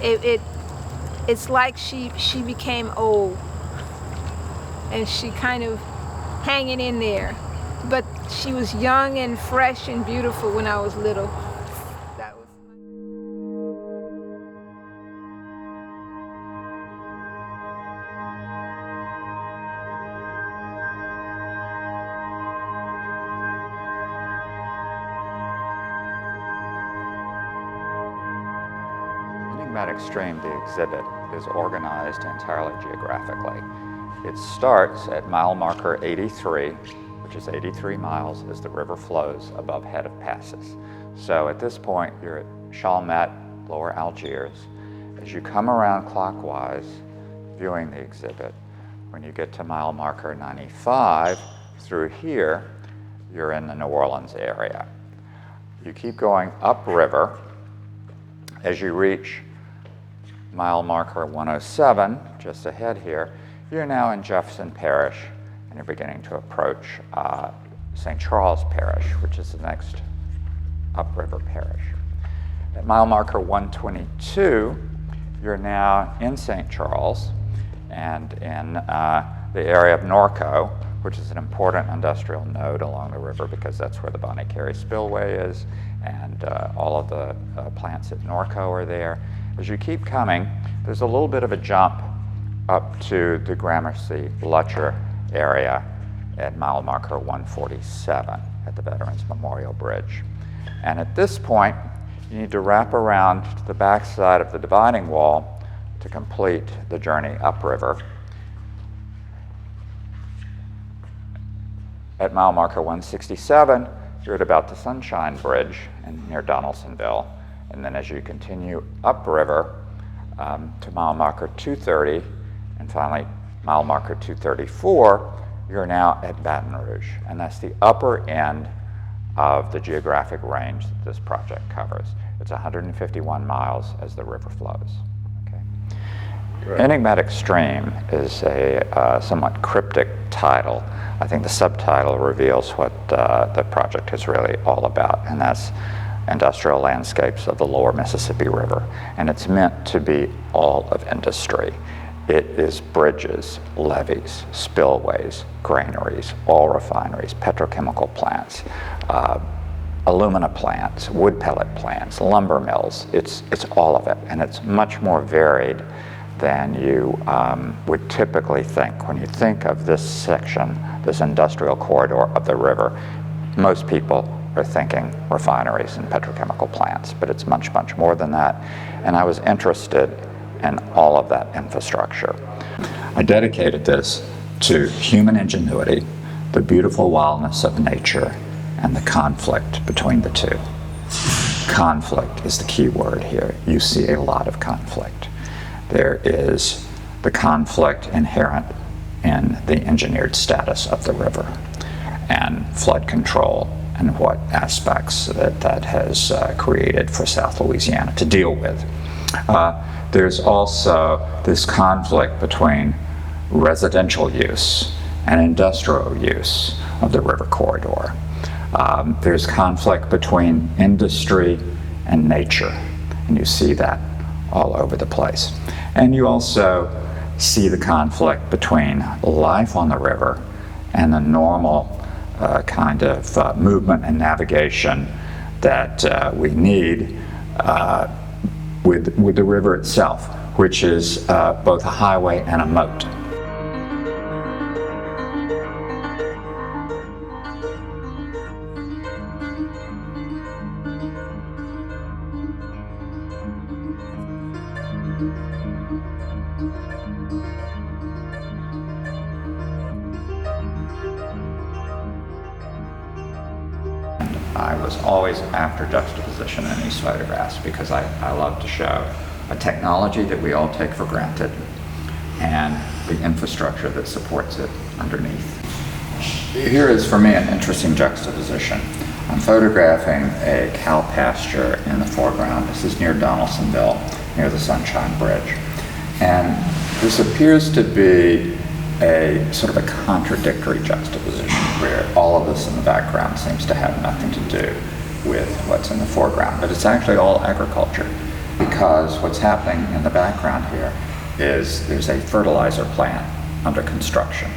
It's like she became old, and she kind of hanging in there. But she was young and fresh and beautiful when I was little. That was Enigmatic Stream, the exhibit, is organized entirely geographically. It starts at mile marker 83, which is 83 miles as the river flows above head of passes. So at this point, you're at Chalmette, Lower Algiers. As you come around clockwise, viewing the exhibit, when you get to mile marker 95, through here, you're in the New Orleans area. You keep going upriver. As you reach mile marker 107, just ahead here, you're now in Jefferson Parish, and you're beginning to approach St. Charles Parish, which is the next upriver parish. At mile marker 122, you're now in St. Charles and in the area of Norco, which is an important industrial node along the river because that's where the Bonnie Carey Spillway is, and all of the plants at Norco are there. As you keep coming, there's a little bit of a jump up to the Gramercy-Lutcher area at mile marker 147 at the Veterans Memorial Bridge. And at this point, you need to wrap around to the backside of the dividing wall to complete the journey upriver. At mile marker 167, you're at about the Sunshine Bridge near Donaldsonville. And then as you continue upriver to mile marker 230, and finally mile marker 234, you're now at Baton Rouge. And that's the upper end of the geographic range that this project covers. It's 151 miles as the river flows. Okay. Enigmatic Stream is a somewhat cryptic title. I think the subtitle reveals what the project is really all about, and that's industrial landscapes of the lower Mississippi River. And it's meant to be all of industry. It is bridges, levees, spillways, granaries, oil refineries, petrochemical plants, alumina plants, wood pellet plants, lumber mills. It's all of it, and it's much more varied than you would typically think. When you think of this section, this industrial corridor of the river, most people are thinking refineries and petrochemical plants, but it's much, much more than that. And I was interested in all of that infrastructure. I dedicated this to human ingenuity, the beautiful wildness of nature, and the conflict between the two. Conflict is the key word here. You see a lot of conflict. There is the conflict inherent in the engineered status of the river and flood control and what aspects that has created for South Louisiana to deal with. There's also this conflict between residential use and industrial use of the river corridor. There's conflict between industry and nature, and you see that all over the place. And you also see the conflict between life on the river and the normal kind of movement and navigation that we need with the river itself, which is both a highway and a moat. was always after juxtaposition in these photographs because I love to show a technology that we all take for granted and the infrastructure that supports it underneath. Here is, for me, an interesting juxtaposition. I'm photographing a cow pasture in the foreground. This is near Donaldsonville, near the Sunshine Bridge. And this appears to be a sort of a contradictory juxtaposition where all of this in the background seems to have nothing to do with what's in the foreground. But it's actually all agriculture, because what's happening in the background here is there's a fertilizer plant under construction.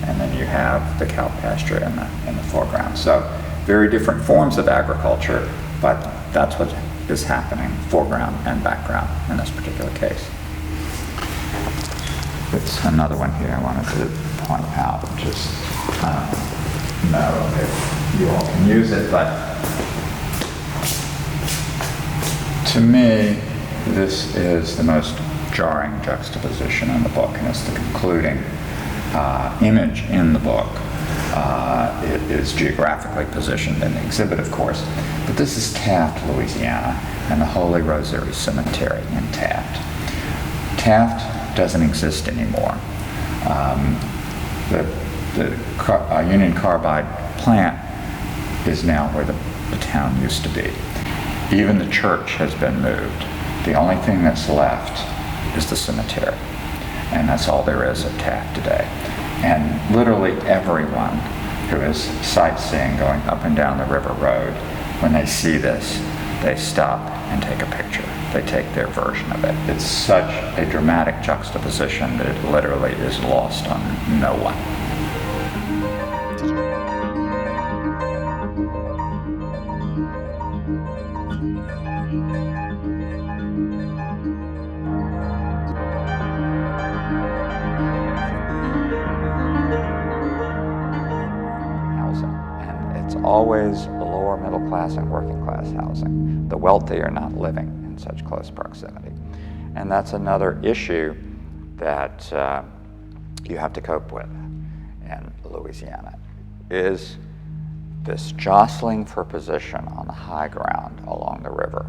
And then you have the cow pasture in the foreground. So very different forms of agriculture, but that's what is happening, foreground and background in this particular case. It's another one here I wanted to point out, just know if you all can use it, but to me, this is the most jarring juxtaposition in the book, and it's the concluding image in the book. It is geographically positioned in the exhibit, of course, but this is Taft, Louisiana, and the Holy Rosary Cemetery in Taft. Taft doesn't exist anymore. The Union Carbide plant is now where the town used to be. Even the church has been moved. The only thing that's left is the cemetery, and that's all there is at Taft today. And literally everyone who is sightseeing going up and down the river road, when they see this, they stop and take a picture. They take their version of it. It's such a dramatic juxtaposition that it literally is lost on no one. Always lower middle class and working class housing. The wealthy are not living in such close proximity. And that's another issue that you have to cope with in Louisiana, is this jostling for position on the high ground along the river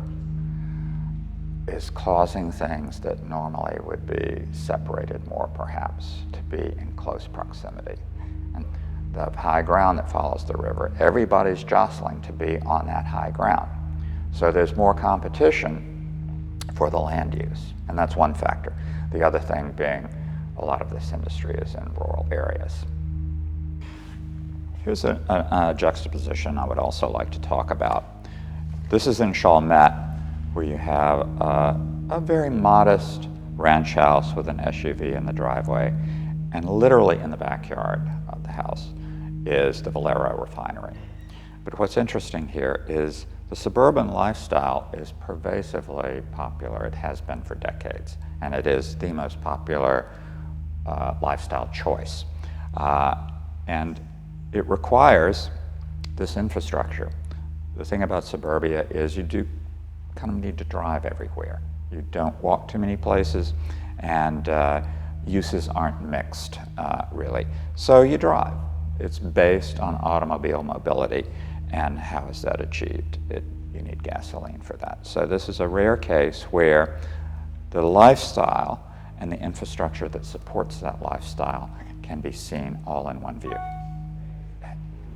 is causing things that normally would be separated more, perhaps, to be in close proximity. And the high ground that follows the river, everybody's jostling to be on that high ground. So there's more competition for the land use, and that's one factor. The other thing being a lot of this industry is in rural areas. Here's a juxtaposition I would also like to talk about. This is in Chalmette, where you have a very modest ranch house with an SUV in the driveway, and literally in the backyard of the house is the Valero refinery. But what's interesting here is the suburban lifestyle is pervasively popular. It has been for decades, and it is the most popular lifestyle choice. And it requires this infrastructure. The thing about suburbia is you do kind of need to drive everywhere. You don't walk too many places, and uses aren't mixed, really. So you drive. It's based on automobile mobility, and how is that achieved? You need gasoline for that. So this is a rare case where the lifestyle and the infrastructure that supports that lifestyle can be seen all in one view.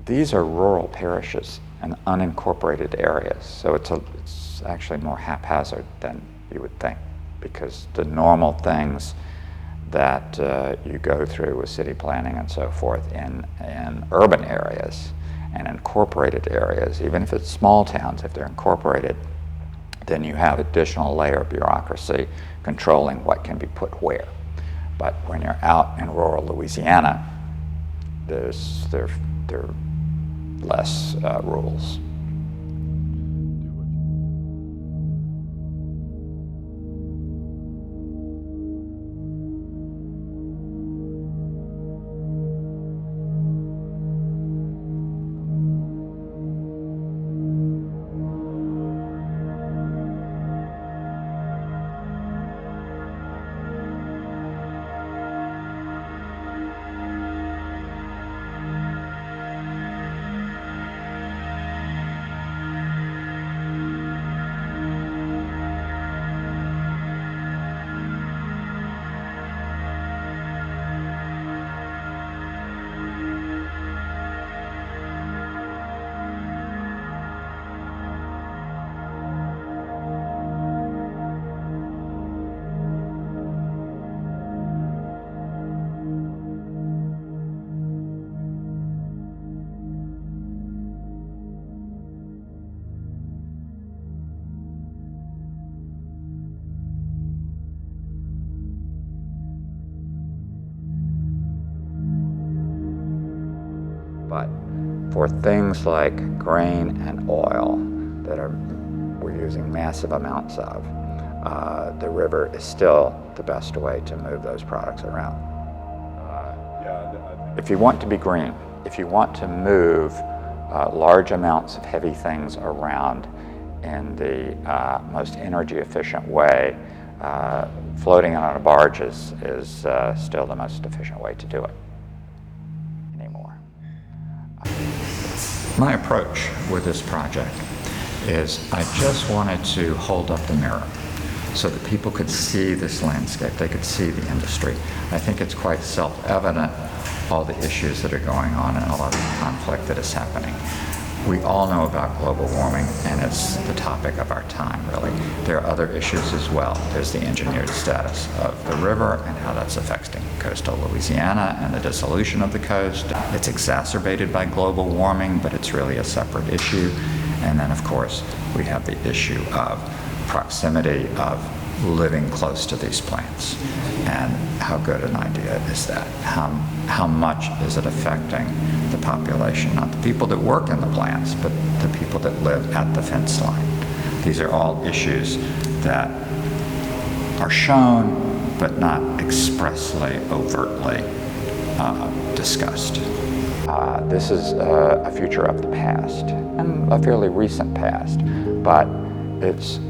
These are rural parishes and unincorporated areas, so it's actually more haphazard than you would think, because the normal things that you go through with city planning and so forth in urban areas and incorporated areas, even if it's small towns, if they're incorporated, then you have additional layer of bureaucracy controlling what can be put where. But when you're out in rural Louisiana, there are less rules. for things like grain and oil that we're using massive amounts of, the river is still the best way to move those products around. If you want to be green, if you want to move large amounts of heavy things around in the most energy efficient way, floating on a barge is still the most efficient way to do it anymore. My approach with this project is I just wanted to hold up the mirror so that people could see this landscape, they could see the industry. I think it's quite self-evident, all the issues that are going on and a lot of the conflict that is happening. We all know about global warming, and it's the topic of our time, really. There are other issues as well. There's the engineered status of the river and how that's affecting coastal Louisiana and the dissolution of the coast. It's exacerbated by global warming, but it's really a separate issue. And then, of course, we have the issue of proximity of living close to these plants. And how good an idea is that? How much is it affecting the population? Not the people that work in the plants, but the people that live at the fence line. These are all issues that are shown, but not expressly, overtly discussed. This is a future of the past, and a fairly recent past, but it's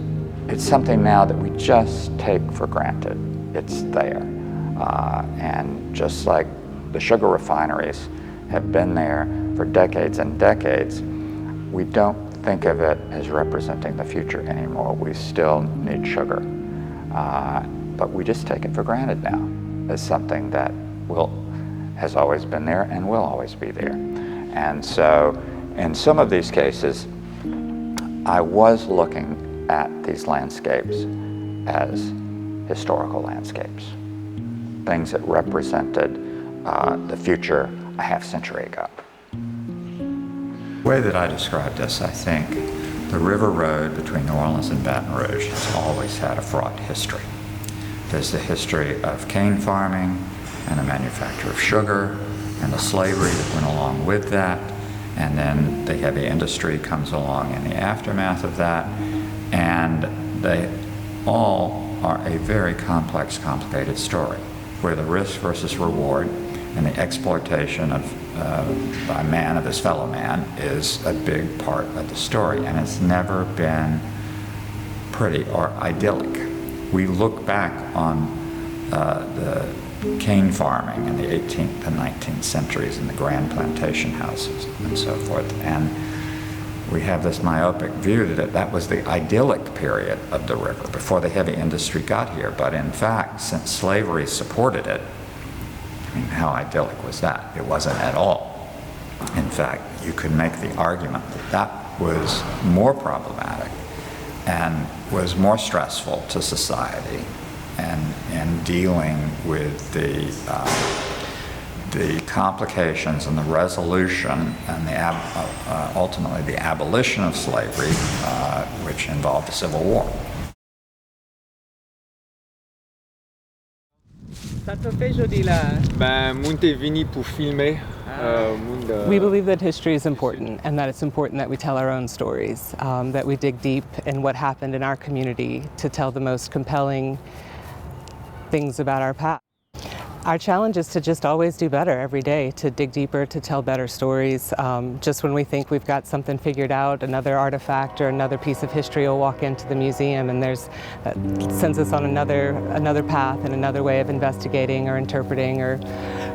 something now that we just take for granted. It's there. And just like the sugar refineries have been there for decades and decades, we don't think of it as representing the future anymore. We still need sugar. But we just take it for granted now as something that has always been there and will always be there. And so in some of these cases, I was looking at these landscapes as historical landscapes, things that represented the future a half century ago. The way that I describe this, I think the river road between New Orleans and Baton Rouge has always had a fraught history. There's the history of cane farming and the manufacture of sugar and the slavery that went along with that, and then the heavy industry comes along in the aftermath of that, and they all are a very complex, complicated story, where the risk versus reward and the exploitation by man of his fellow man is a big part of the story, and it's never been pretty or idyllic. We look back on the cane farming in the 18th and 19th centuries and the grand plantation houses and so forth, and we have this myopic view that that was the idyllic period of the river before the heavy industry got here. But in fact, since slavery supported it, I mean, how idyllic was that? It wasn't at all. In fact, you could make the argument that that was more problematic and was more stressful to society and dealing with the complications and the resolution and ultimately the abolition of slavery, which involved the Civil War. We believe that history is important, and that it's important that we tell our own stories, that we dig deep in what happened in our community to tell the most compelling things about our past. Our challenge is to just always do better every day, to dig deeper, to tell better stories. Just when we think we've got something figured out, another artifact or another piece of history will walk into the museum, and sends us on another path and another way of investigating or interpreting. Or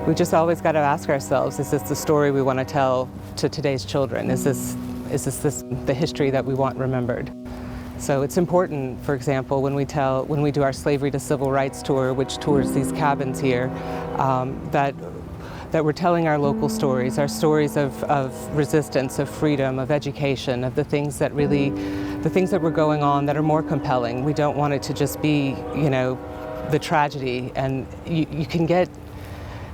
we just always got to ask ourselves: is this the story we want to tell to today's children? Is this the history that we want remembered? So it's important, for example, when we do our Slavery to Civil Rights tour, which tours these cabins here, that we're telling our local stories, our stories of resistance, of freedom, of education, of the things that were going on that are more compelling. We don't want it to just be, the tragedy, and you can get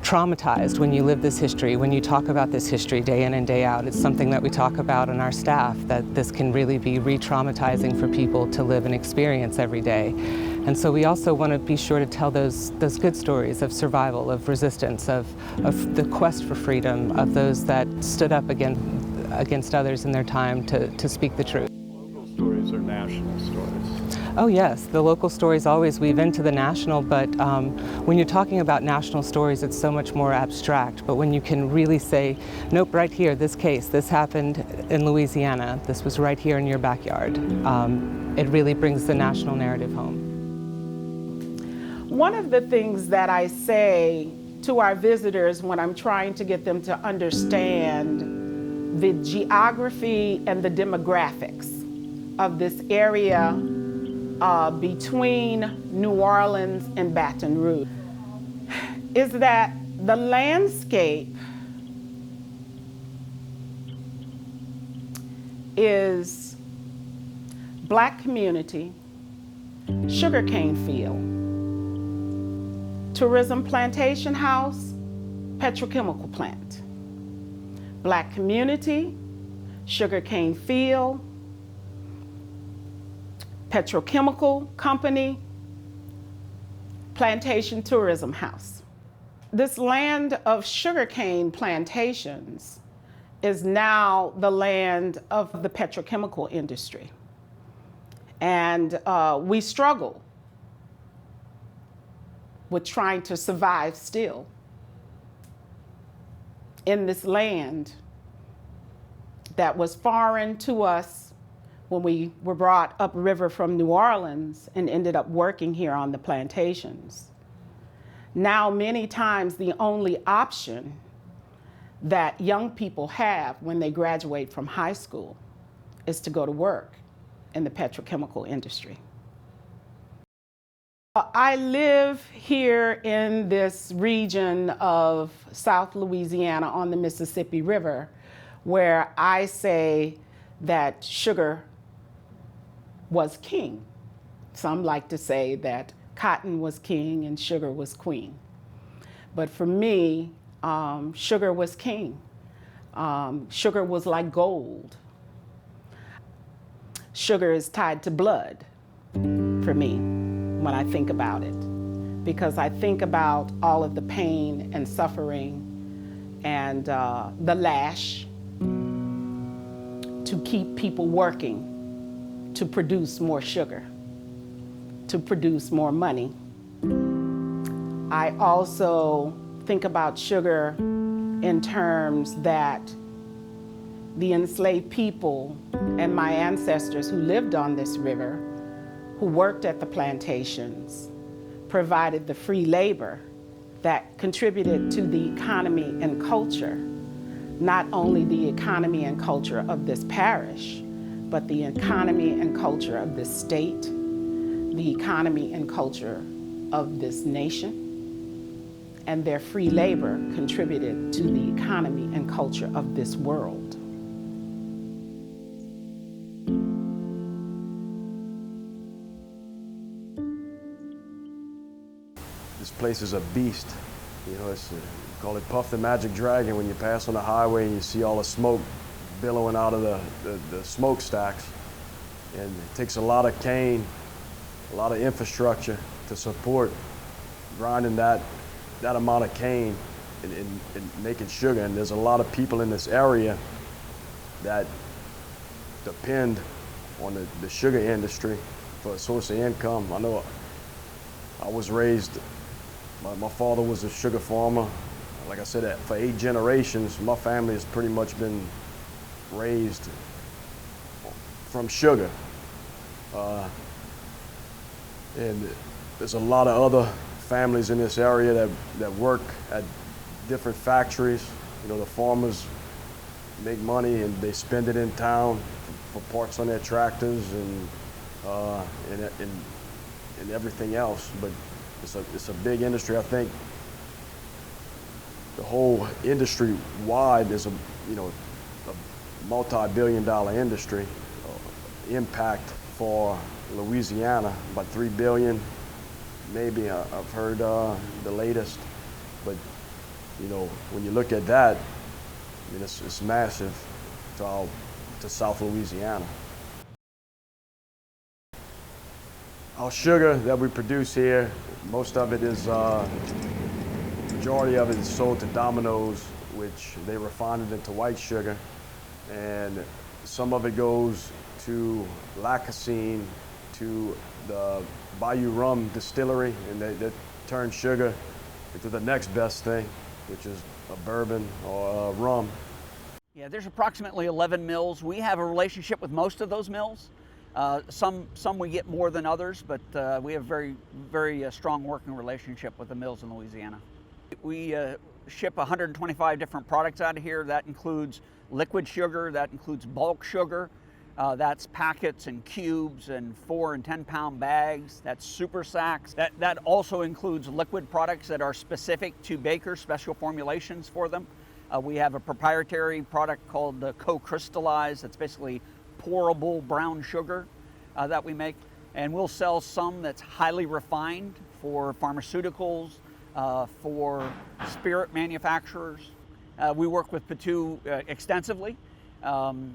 traumatized when you live this history, when you talk about this history day in and day out. It's something that we talk about in our staff, that this can really be re-traumatizing for people to live and experience every day. And so we also want to be sure to tell those good stories of survival, of resistance, of the quest for freedom, of those that stood up again against others in their time to speak the truth. Local stories are national stories. Oh yes, the local stories always weave into the national, but when you're talking about national stories, it's so much more abstract. But when you can really say, nope, right here, this case, this happened in Louisiana, this was right here in your backyard, it really brings the national narrative home. One of the things that I say to our visitors when I'm trying to get them to understand the geography and the demographics of this area between New Orleans and Baton Rouge is that the landscape is Black community, sugarcane field, tourism plantation house, petrochemical plant. Black community, sugarcane field, petrochemical company, plantation tourism house. This land of sugarcane plantations is now the land of the petrochemical industry. And we struggle with trying to survive still in this land that was foreign to us when we were brought upriver from New Orleans and ended up working here on the plantations. Now, many times the only option that young people have when they graduate from high school is to go to work in the petrochemical industry. I live here in this region of South Louisiana on the Mississippi River, where I say that sugar was king. Some like to say that cotton was king and sugar was queen. But for me, sugar was king. Sugar was like gold. Sugar is tied to blood for me when I think about it, because I think about all of the pain and suffering and the lash to keep people working to produce more sugar, to produce more money. I also think about sugar in terms that the enslaved people and my ancestors who lived on this river, who worked at the plantations, provided the free labor that contributed to the economy and culture, not only the economy and culture of this parish, but the economy and culture of this state, the economy and culture of this nation, and their free labor contributed to the economy and culture of this world. This place is a beast. You know, it's call it Puff the Magic Dragon when you pass on the highway and you see all the smoke billowing out of the smokestacks. And it takes a lot of cane, a lot of infrastructure to support grinding that amount of cane and making sugar. And there's a lot of people in this area that depend on the sugar industry for a source of income. I know I was raised, my father was a sugar farmer. Like I said, for 8 generations, my family has pretty much been raised from sugar. And there's a lot of other families in this area that work at different factories. You know, the farmers make money and they spend it in town for parts on their tractors and everything else. But it's a big industry. I think the whole industry wide is a multi-billion-dollar industry. Impact for Louisiana, about $3 billion, maybe. I've heard the latest, but you know, when you look at that, I mean, it's massive to South Louisiana. Our sugar that we produce here, most of it is, majority of it is sold to Domino's, which they refine it into white sugar. and some of it goes to La Cassine, to the Bayou Rum distillery, and they turn sugar into the next best thing, which is a bourbon or a rum. Yeah, there's approximately 11 mills. We have a relationship with most of those mills. Some we get more than others, but we have very strong working relationship with the mills in Louisiana. We ship 125 different products out of here. That includes liquid sugar, that includes bulk sugar, that's packets and cubes and 4 and 10 pound bags, that's super sacks. That also includes liquid products that are specific to bakers, special formulations for them. We have a proprietary product called the co-crystallized. That's basically pourable brown sugar that we make. And we'll sell some that's highly refined for pharmaceuticals, for spirit manufacturers. We work with Patu extensively. And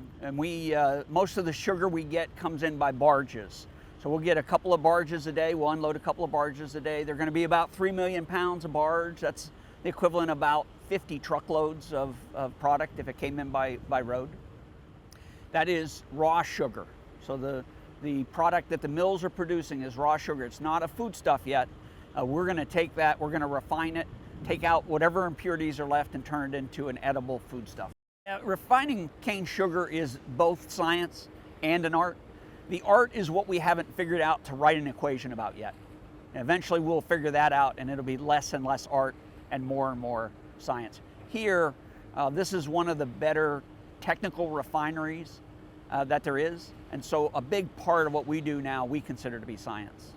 most of the sugar we get comes in by barges. So we'll get a couple of barges a day. We'll unload a couple of barges a day. They're going to be about 3 million pounds a barge. That's the equivalent of about 50 truckloads of product if it came in by road. That is raw sugar. So the product that the mills are producing is raw sugar. It's not a foodstuff yet. We're going to take that, we're going to refine it, take out whatever impurities are left and turn it into an edible foodstuff. Refining cane sugar is both science and an art. The art is what we haven't figured out to write an equation about yet. And eventually we'll figure that out and it'll be less and less art and more science. Here, this is one of the better technical refineries that there is. And so a big part of what we do now, we consider to be science.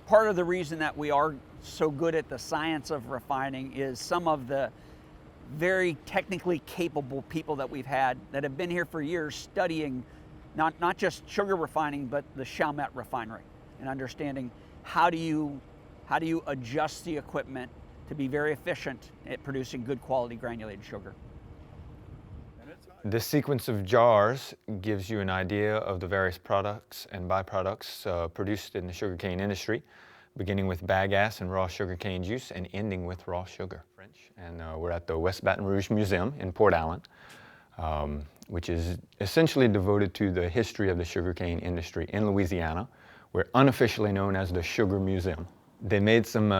Part of the reason that we are so good at the science of refining is some of the very technically capable people that we've had that have been here for years studying not just sugar refining, but the Chalmette refinery and understanding how do you adjust the equipment to be very efficient at producing good quality granulated sugar. The sequence of jars gives you an idea of the various products and byproducts produced in the sugarcane industry, beginning with bagasse and raw sugarcane juice and ending with raw sugar. And we're at the West Baton Rouge Museum in Port Allen, which is essentially devoted to the history of the sugarcane industry in Louisiana. We're unofficially known as the Sugar Museum. They made some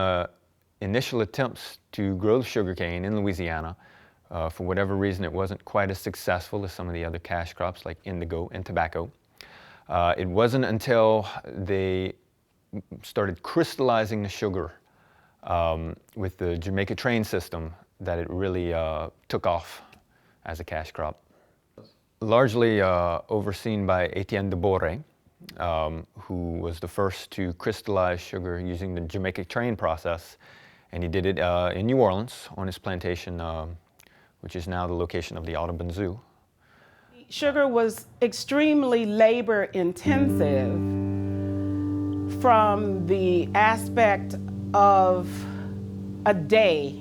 initial attempts to grow the sugarcane in Louisiana. For whatever reason, it wasn't quite as successful as some of the other cash crops like indigo and tobacco. It wasn't until they started crystallizing the sugar with the Jamaica train system that it really took off as a cash crop. Largely overseen by Etienne de Boré, who was the first to crystallize sugar using the Jamaica train process. And he did it in New Orleans on his plantation, which is now the location of the Audubon Zoo. Sugar was extremely labor intensive from the aspect of a day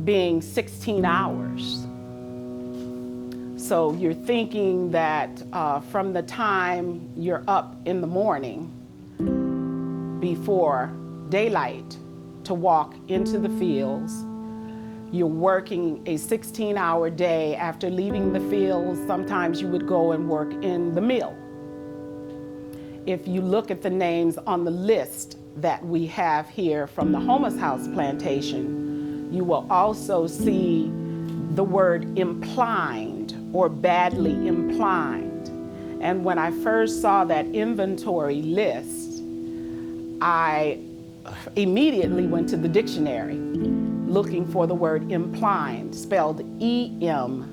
being 16 hours. So you're thinking that from the time you're up in the morning before daylight to walk into the fields, you're working a 16-hour day. After leaving the fields, sometimes you would go and work in the mill. If you look at the names on the list that we have here from the Homer's House plantation, you will also see the word implined or badly implined. And when I first saw that inventory list, I immediately went to the dictionary looking for the word implined, spelled E-M-P-L-I-N-E-D.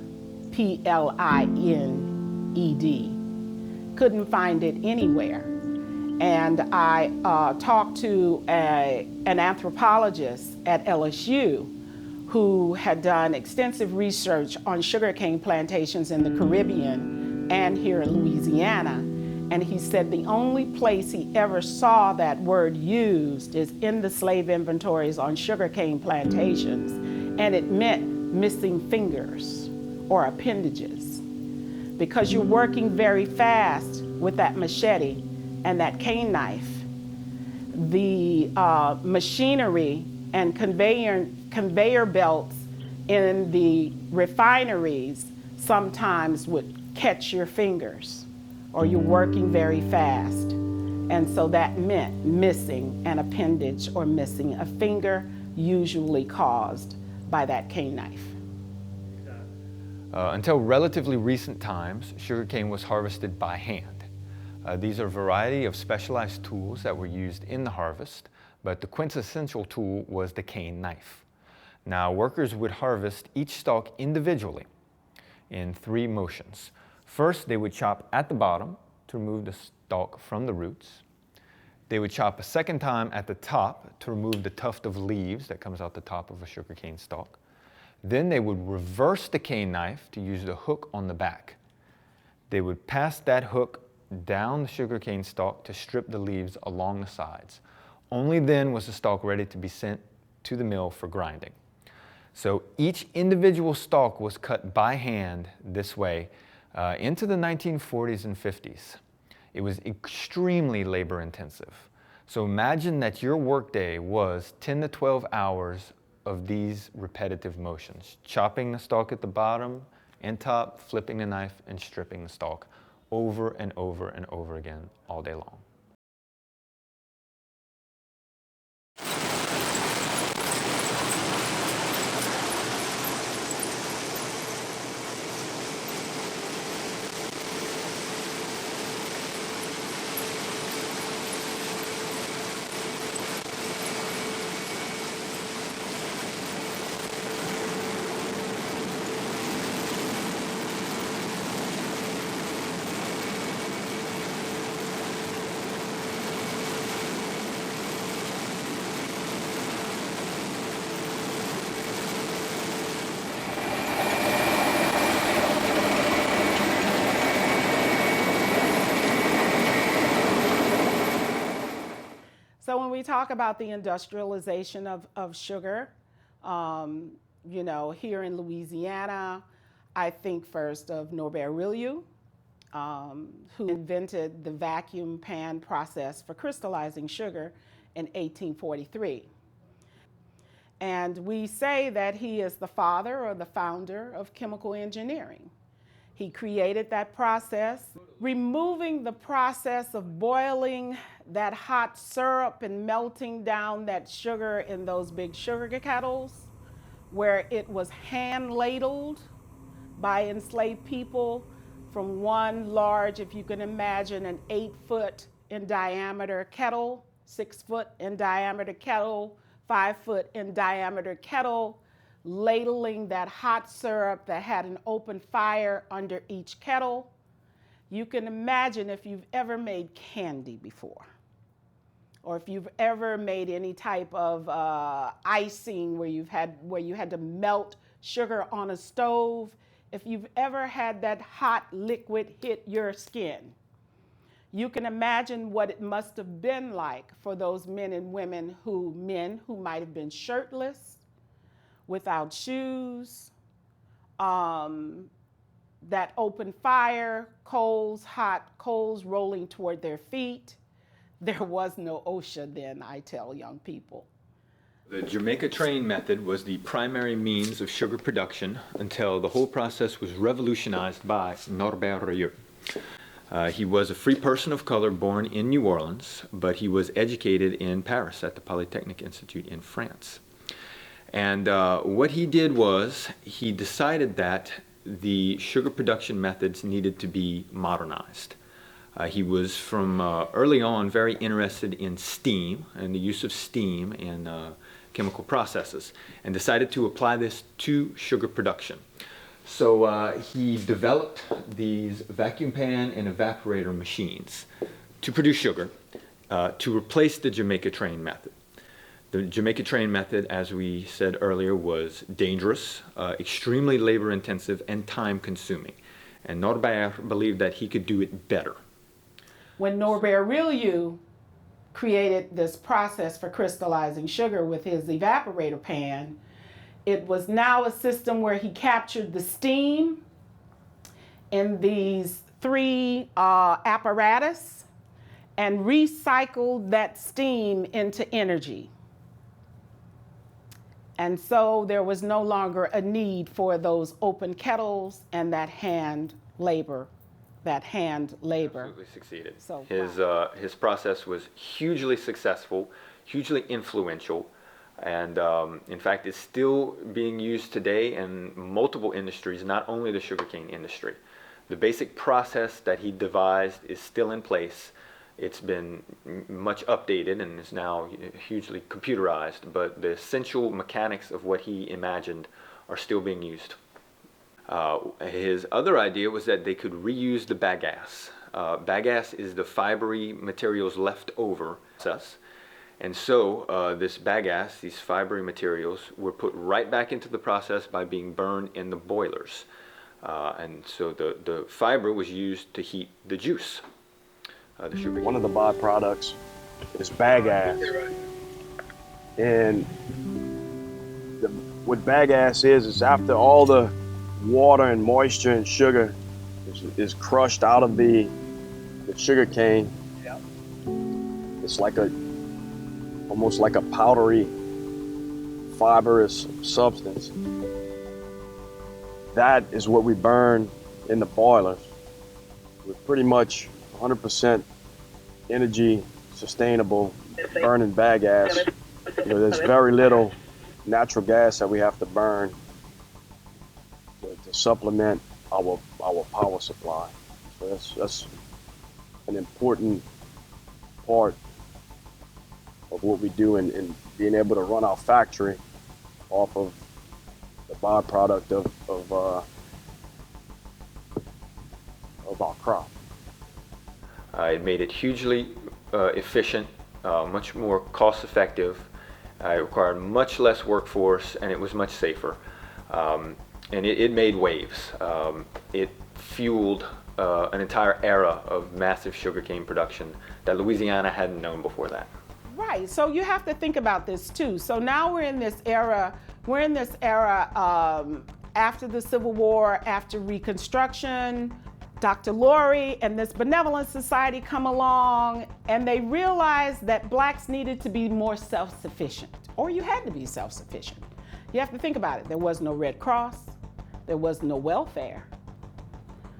Couldn't find it anywhere. And I talked to an anthropologist at LSU who had done extensive research on sugarcane plantations in the Caribbean and here in Louisiana. And he said the only place he ever saw that word used is in the slave inventories on sugarcane plantations, and it meant missing fingers or appendages. Because you're working very fast with that machete and that cane knife, the machinery and conveyor belts in the refineries sometimes would catch your fingers, or you're working very fast. And so that meant missing an appendage or missing a finger, usually caused by that cane knife. Until relatively recent times, sugarcane was harvested by hand. These are a variety of specialized tools that were used in the harvest, but the quintessential tool was the cane knife. Now, workers would harvest each stalk individually in 3 motions. First, they would chop at the bottom to remove the stalk from the roots. They would chop a second time at the top to remove the tuft of leaves that comes out the top of a sugarcane stalk. Then they would reverse the cane knife to use the hook on the back. They would pass that hook down the sugarcane stalk to strip the leaves along the sides. Only then was the stalk ready to be sent to the mill for grinding. So each individual stalk was cut by hand this way into the 1940s and 50s. It was extremely labor intensive. So imagine that your workday was 10 to 12 hours of these repetitive motions, chopping the stalk at the bottom and top, flipping the knife and stripping the stalk over and over and over again all day long. So when we talk about the industrialization of sugar, you know, here in Louisiana, I think first of Norbert Rillieux, who invented the vacuum pan process for crystallizing sugar in 1843. And we say that he is the father or the founder of chemical engineering. He created that process, removing the process of boiling that hot syrup and melting down that sugar in those big sugar kettles, where it was hand ladled by enslaved people from one large, if you can imagine, an 8-foot in diameter kettle, 6-foot in diameter kettle, 5-foot in diameter kettle, ladling that hot syrup that had an open fire under each kettle. You can imagine if you've ever made candy before, or if you've ever made any type of icing where you had to melt sugar on a stove. If you've ever had that hot liquid hit your skin, you can imagine what it must have been like for those men and women who might have been shirtless, without shoes, that open fire, coals, hot coals rolling toward their feet. There was no OSHA then, I tell young people. The Jamaica train method was the primary means of sugar production until the whole process was revolutionized by Norbert Rillieux. He was a free person of color born in New Orleans, but he was educated in Paris at the Polytechnic Institute in France. And what he did was he decided that the sugar production methods needed to be modernized. He was from early on very interested in steam and the use of steam in chemical processes, and decided to apply this to sugar production. So he developed these vacuum pan and evaporator machines to produce sugar to replace the Jamaica train method. The Jamaica train method, as we said earlier, was dangerous, extremely labor intensive, and time consuming. And Norbert believed that he could do it better. When Norbert Rillieux created this process for crystallizing sugar with his evaporator pan, it was now a system where he captured the steam in these 3 apparatus and recycled that steam into energy. And so there was no longer a need for those open kettles and that hand labor. Absolutely succeeded. So, his process was hugely successful, hugely influential, and in fact is still being used today in multiple industries, not only the sugarcane industry. The basic process that he devised is still in place. It's been much updated and is now hugely computerized, but the essential mechanics of what he imagined are still being used. His other idea was that they could reuse the bagasse. Bagasse is the fibery materials left over. And so this bagasse, these fibery materials, were put right back into the process by being burned in the boilers. And so the fiber was used to heat the juice. One of the byproducts is bagasse. And what bagasse is after all the water and moisture and sugar is crushed out of the sugar cane, it's like almost like a powdery, fibrous substance. That is what we burn in the boilers. We're pretty much 100% energy sustainable burning bagasse. There's very little natural gas that we have to burn to supplement our power supply. So that's an important part of what we do in being able to run our factory off of the byproduct of our crop. It made it hugely efficient, much more cost effective. It required much less workforce, and it was much safer. And it made waves. It fueled an entire era of massive sugarcane production that Louisiana hadn't known before that. Right, so you have to think about this too. So now we're in this era after the Civil War, after Reconstruction. Dr. Laurie and this benevolent society come along, and they realized that blacks needed to be more self-sufficient, or you had to be self-sufficient. You have to think about it. There was no Red Cross, there was no welfare.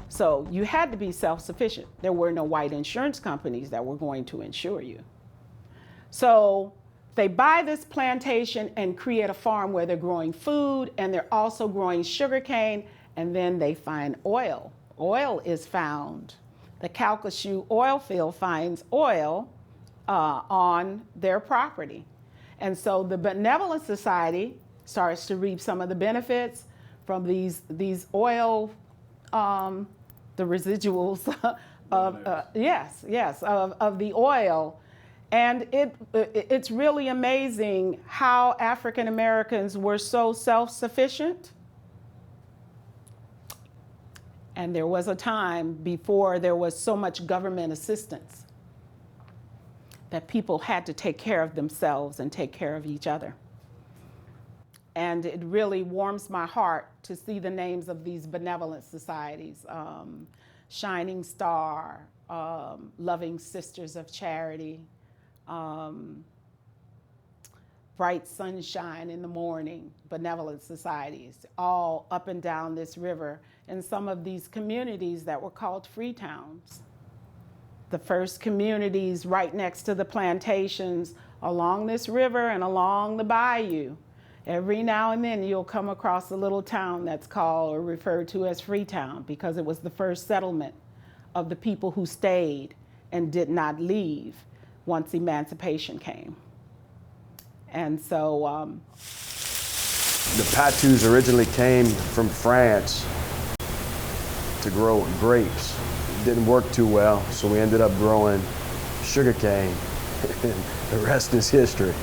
So you had to be self-sufficient. There were no white insurance companies that were going to insure you. So they buy this plantation and create a farm where they're growing food and they're also growing sugarcane, and then they find oil. Oil is found. The Calcasieu oil field finds oil on their property. And so the Benevolent Society starts to reap some of the benefits from these oil, the residuals of, of the oil. And it's really amazing how African Americans were so self-sufficient. And there was a time before there was so much government assistance that people had to take care of themselves and take care of each other. And it really warms my heart to see the names of these benevolent societies, Shining Star, Loving Sisters of Charity, Bright Sunshine in the Morning, benevolent societies, all up and down this river in some of these communities that were called free towns. The first communities right next to the plantations along this river and along the bayou. Every now and then you'll come across a little town that's called or referred to as Freetown because it was the first settlement of the people who stayed and did not leave once emancipation came. And so the Patus originally came from France to grow grapes. It didn't work too well, so we ended up growing sugarcane. The rest is history,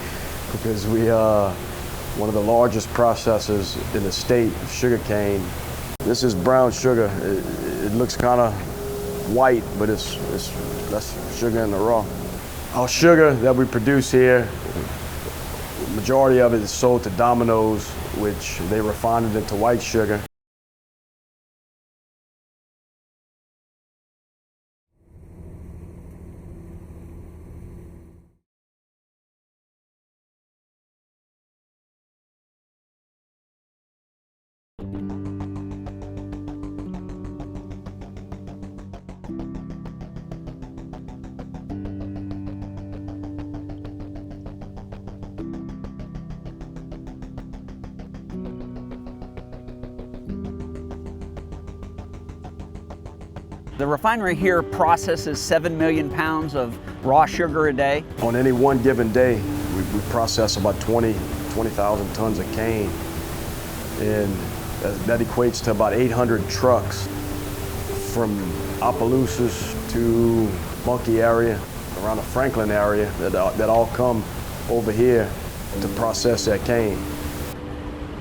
because we are one of the largest processors in the state of sugarcane. This is brown sugar. It looks kind of white, but it's less sugar in the raw. Our sugar that we produce here, the majority of it is sold to Domino's, which they refine it into white sugar. The refinery here processes 7 million pounds of raw sugar a day. On any one given day, we process about 20,000 tons of cane. And that equates to about 800 trucks from Opelousas to Monkey area, around the Franklin area, that all come over here to process that cane.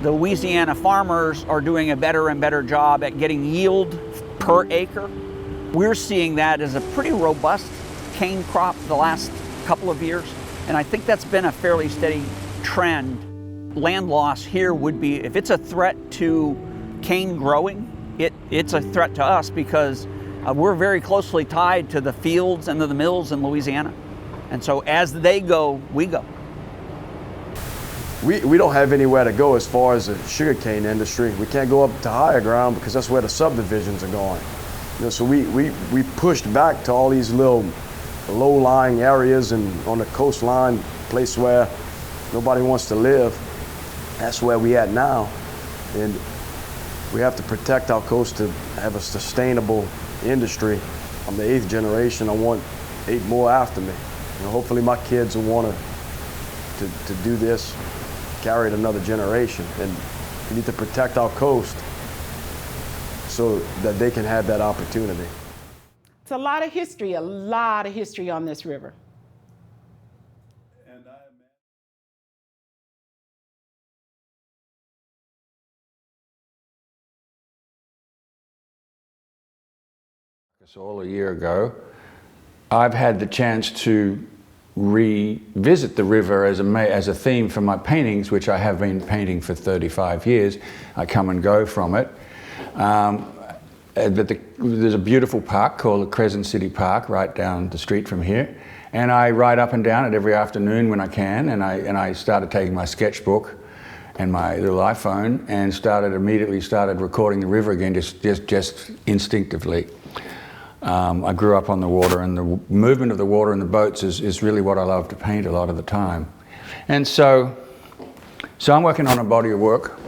The Louisiana farmers are doing a better and better job at getting yield per acre. We're seeing that as a pretty robust cane crop the last couple of years, and I think that's been a fairly steady trend. Land loss here would be, if it's a threat to cane growing, it's a threat to us because we're very closely tied to the fields and to the mills in Louisiana. And so as they go, we go. We don't have anywhere to go as far as the sugarcane industry. We can't go up to higher ground because that's where the subdivisions are going. You know, so we pushed back to all these little low-lying areas and on the coastline, place where nobody wants to live. That's where we at now. And we have to protect our coast to have a sustainable industry. I'm the 8th generation. I want 8 more after me. You know, hopefully my kids will want to do this, carry it another generation. And we need to protect our coast so that they can have that opportunity. It's a lot of history on this river. All a year ago, I've had the chance to revisit the river as a theme for my paintings, which I have been painting for 35 years. I come and go from it. But there's a beautiful park called the Crescent City Park right down the street from here. And I ride up and down it every afternoon when I can, and I started taking my sketchbook and my little iPhone and immediately started recording the river again, just instinctively. I grew up on the water, and the movement of the water and the boats is really what I love to paint a lot of the time. And so I'm working on a body of work,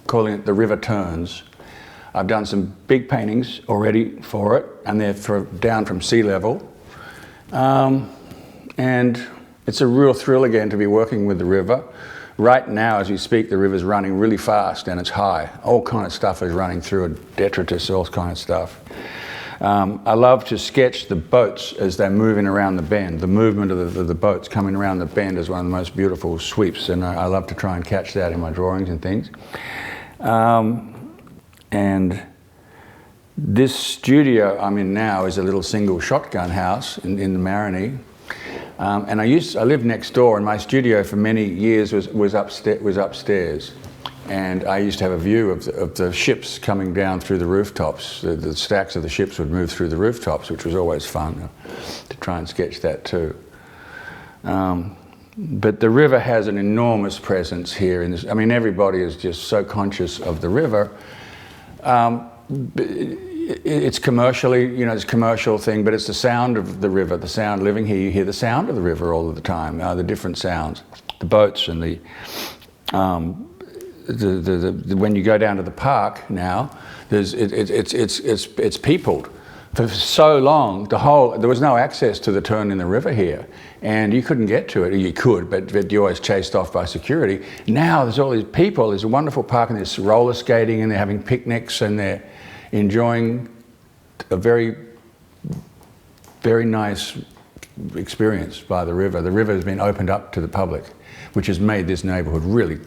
calling it The River Turns. I've done some big paintings already for it, and they're down from sea level. And it's a real thrill again to be working with the river. Right now, as we speak, the river's running really fast and it's high. All kind of stuff is running through it, detritus, all kind of stuff. I love to sketch the boats as they're moving around the bend. The movement of the boats coming around the bend is one of the most beautiful sweeps, and I love to try and catch that in my drawings and things. And this studio I'm in now is a little single shotgun house in the Marigny. And I lived next door, and my studio for many years was upstairs. And I used to have a view of the ships coming down through the rooftops. The stacks of the ships would move through the rooftops, which was always fun to try and sketch that too. But the river has an enormous presence here. I mean, everybody is just so conscious of the river. It's commercially, it's a commercial thing, but it's the sound of the river, the sound living here. You hear the sound of the river all of the time, the different sounds, the boats and when you go down to the park now, it's peopled. For so long, there was no access to the turn in the river here, and you couldn't get to it. You could, but you're always chased off by security. Now there's all these people. There's a wonderful park, and there's roller skating, and they're having picnics, and they're enjoying a very, very nice experience by the river. The river has been opened up to the public, which has made this neighborhood really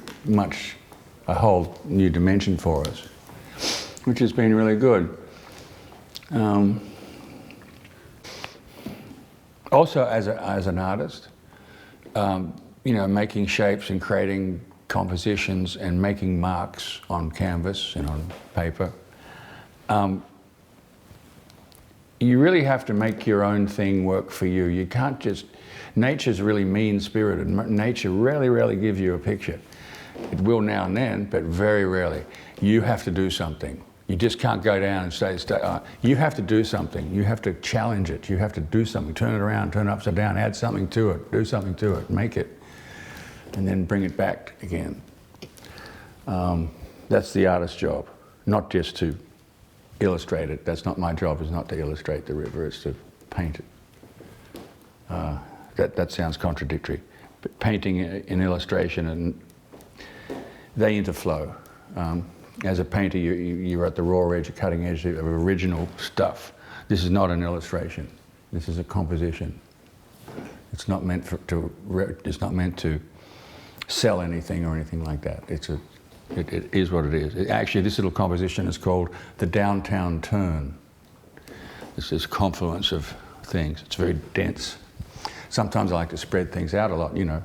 a whole new dimension for us, which has been really good. Also, as an artist, making shapes and creating compositions and making marks on canvas and on paper, you really have to make your own thing work for you. You can't just, nature's really mean-spirited. Nature rarely gives you a picture. It will now and then, but very rarely. You have to do something. You just can't go down and say, you have to do something. You have to challenge it. You have to do something. Turn it around, turn it upside down, add something to it, do something to it, make it, and then bring it back again. That's the artist's job, not just to illustrate it. That's not my job, is not to illustrate the river, it's to paint it. That sounds contradictory. But painting and illustration, and they interflow. As a painter, you're at the raw edge, cutting edge of original stuff. This is not an illustration. This is a composition. It's not meant it's not meant to sell anything or anything like that. It is what it is. Actually, this little composition is called the Downtown Turn. It's this confluence of things. It's very dense. Sometimes I like to spread things out a lot, you know,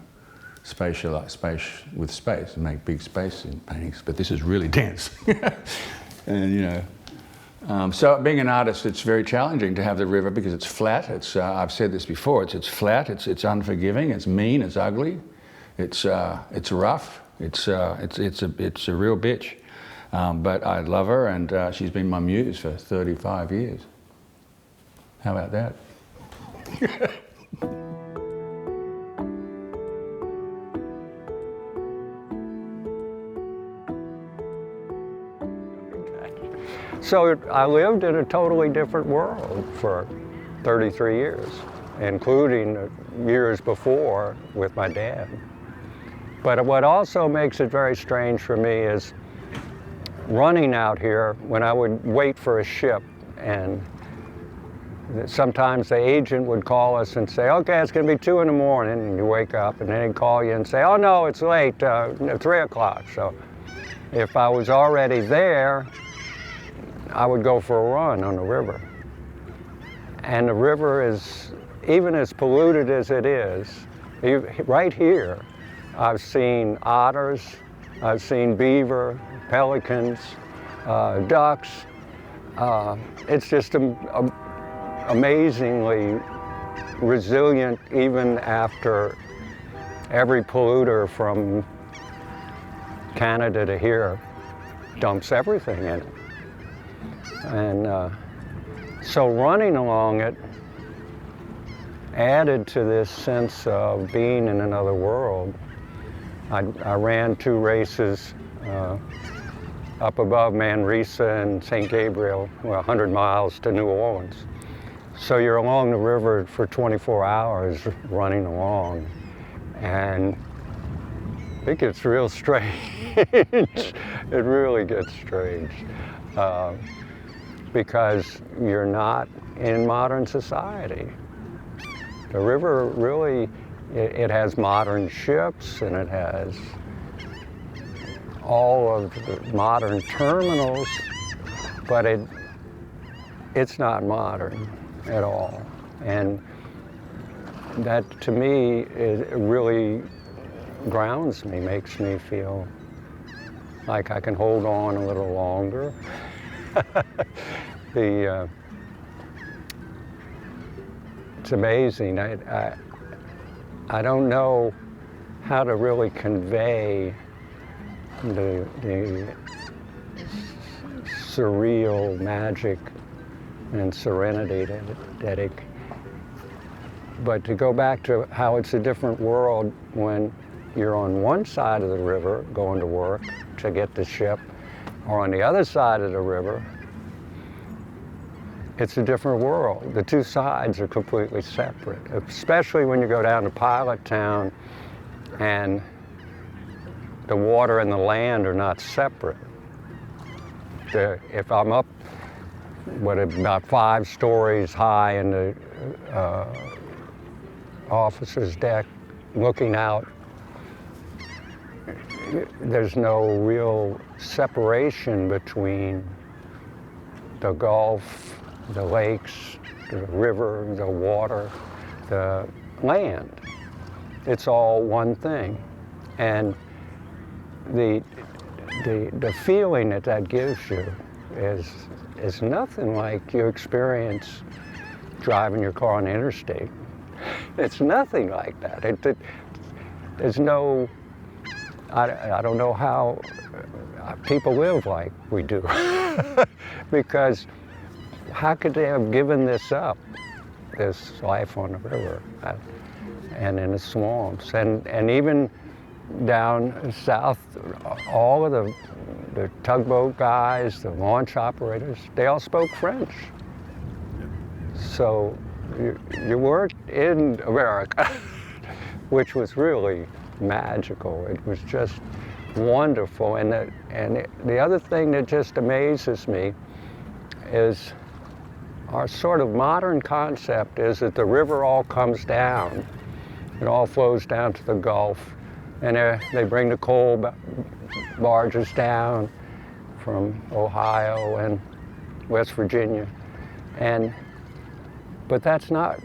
space with space, and make big space in paintings, but this is really dense. And you know, so being an artist, it's very challenging to have the river because it's flat. I've said this before. It's flat. It's unforgiving. It's mean. It's ugly. It's rough. It's a real bitch. But I love her, and she's been my muse for 35 years. How about that? So I lived in a totally different world for 33 years, including years before with my dad. But what also makes it very strange for me is running out here when I would wait for a ship, and sometimes the agent would call us and say, okay, it's going to be 2 in the morning, and you wake up, and then he'd call you and say, oh no, it's late, 3 o'clock. So if I was already there, I would go for a run on the river. And the river is, even as polluted as it is, right here, I've seen otters, I've seen beaver, pelicans, ducks. It's just amazingly resilient even after every polluter from Canada to here dumps everything in it. And so running along it added to this sense of being in another world. I ran 2 races up above Manresa and St. Gabriel, 100 miles to New Orleans. So you're along the river for 24 hours running along, and it gets real strange. It really gets strange. Because you're not in modern society. The river really, it has modern ships, and it has all of the modern terminals, but it's not modern at all. And that, to me, it really grounds me, makes me feel like I can hold on a little longer. It's amazing. I don't know how to really convey the surreal magic and serenity that it. But to go back to how it's a different world when you're on one side of the river going to work to get the ship, or on the other side of the river, it's a different world. The 2 sides are completely separate, especially when you go down to Pilot Town and the water and the land are not separate. If I'm up, about 5 stories high in the officer's deck looking out, there's no real separation between the Gulf, the lakes, the river, the water, the land. It's all one thing. And the feeling that gives you is nothing like you experience driving your car on the interstate. It's nothing like that. There's no I don't know how people live like we do. Because how could they have given this up, this life on the river and in the swamps? And even down south, all of the tugboat guys, the launch operators, they all spoke French. So you weren't in America, which was really magical. It was just wonderful. And the other thing that just amazes me is our sort of modern concept is that the river all comes down. It all flows down to the Gulf. And they bring the coal barges down from Ohio and West Virginia. But that's not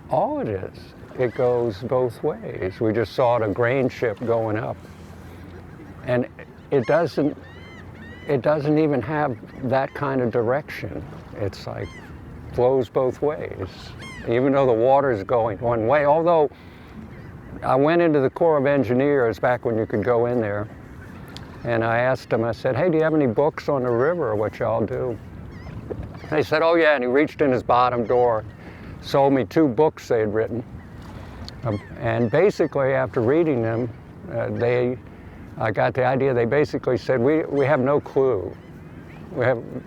all it is. It goes both ways. We just saw the grain ship going up. And it doesn't even have that kind of direction. It's like flows both ways, even though the water's going one way. Although I went into the Corps of Engineers back when you could go in there, and I asked them, I said, hey, do you have any books on the river, what y'all do? And they said, oh yeah, and he reached in his bottom drawer, sold me 2 books they had written. And basically, after reading them, I got the idea, they basically said, we have no clue.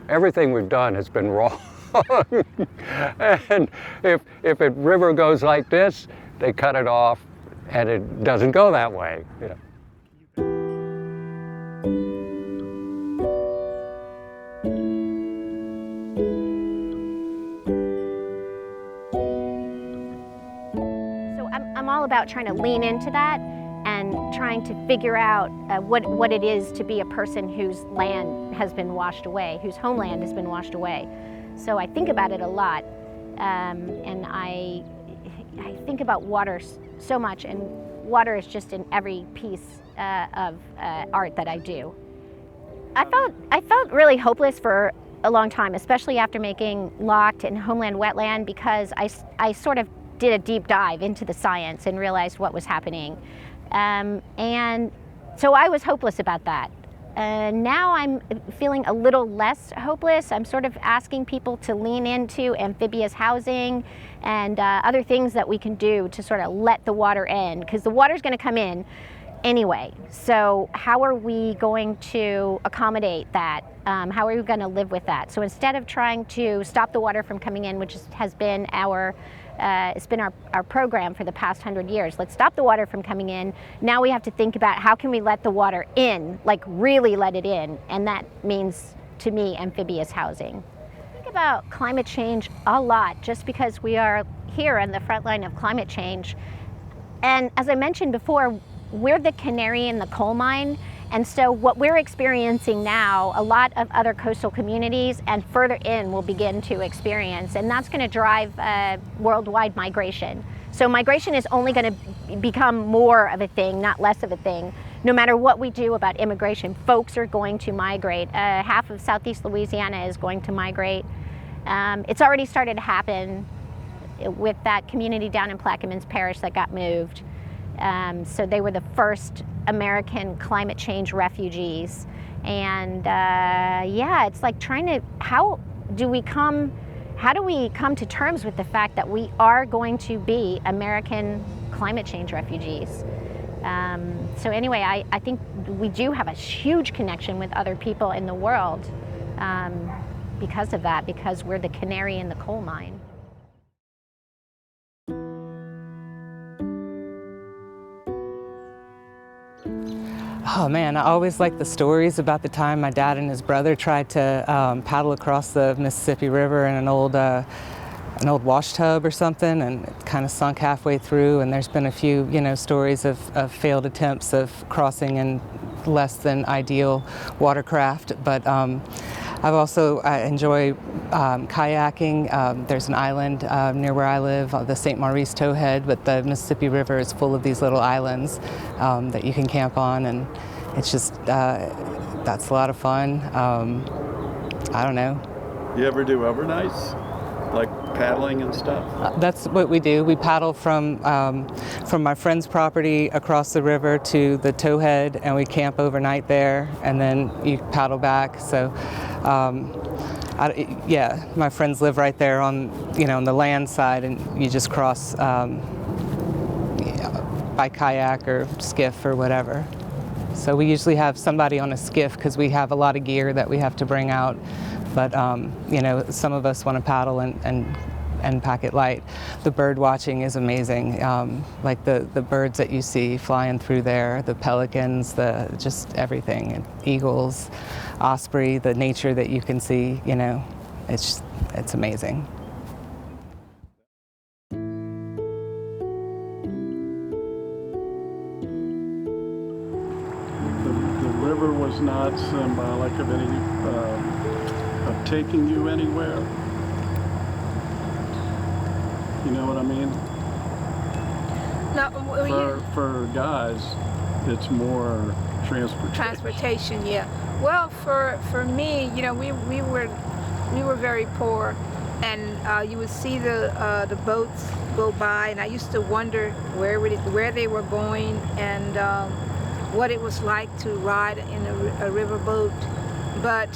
Everything we've done has been wrong. And if a river goes like this, they cut it off, and it doesn't go that way. You know. So I'm all about trying to lean into that and trying to figure out what it is to be a person whose land has been washed away, whose homeland has been washed away. So I think about it a lot, and I think about water so much, and water is just in every piece of art that I do. I felt really hopeless for a long time, especially after making Locked and Homeland Wetland, because I sort of did a deep dive into the science and realized what was happening. And so I was hopeless about that. Now I'm feeling a little less hopeless. I'm sort of asking people to lean into amphibious housing and other things that we can do to sort of let the water in, because the water's going to come in anyway. So how are we going to accommodate that? How are we going to live with that? So instead of trying to stop the water from coming in, which has been our program for the past 100 years. Let's stop the water from coming in. Now we have to think about how can we let the water in, like really let it in, and that means, to me, amphibious housing. I think about climate change a lot, just because we are here on the front line of climate change. And as I mentioned before, we're the canary in the coal mine. And so what we're experiencing now, a lot of other coastal communities and further in will begin to experience, and that's going to drive worldwide migration. So migration is only going to become more of a thing, not less of a thing. No matter what we do about immigration, folks are going to migrate. Half of Southeast Louisiana is going to migrate. It's already started to happen with that community down in Plaquemines Parish that got moved. So they were the first American climate change refugees. And yeah, it's like trying to, how do we come to terms with the fact that we are going to be American climate change refugees? So anyway, I think we do have a huge connection with other people in the world because of that, because we're the canary in the coal mine. Oh man, I always liked the stories about the time my dad and his brother tried to paddle across the Mississippi River in an old wash tub or something, and it kind of sunk halfway through. And there's been a few, stories of failed attempts of crossing in less than ideal watercraft. But I enjoy kayaking. There's an island near where I live, the St. Maurice Towhead, but the Mississippi River is full of these little islands that you can camp on, and it's just, that's a lot of fun. I don't know. You ever do overnights? Like paddling and stuff? That's what we do. We paddle from my friend's property across the river to the towhead, and we camp overnight there, and then you paddle back. So, yeah, my friends live right there on, on the land side, and you just cross by kayak or skiff or whatever. So we usually have somebody on a skiff because we have a lot of gear that we have to bring out. But some of us want to paddle and pack it light. The bird watching is amazing. Like the birds that you see flying through there, the pelicans, just everything, and eagles, osprey, the nature that you can see. It's amazing. The river was not symbolic of any of taking you anywhere. You know what I mean? No, for guys, it's more transportation. Transportation, yeah. Well, for me, we were very poor, and you would see the boats go by, and I used to wonder where they were going and what it was like to ride in a river boat. But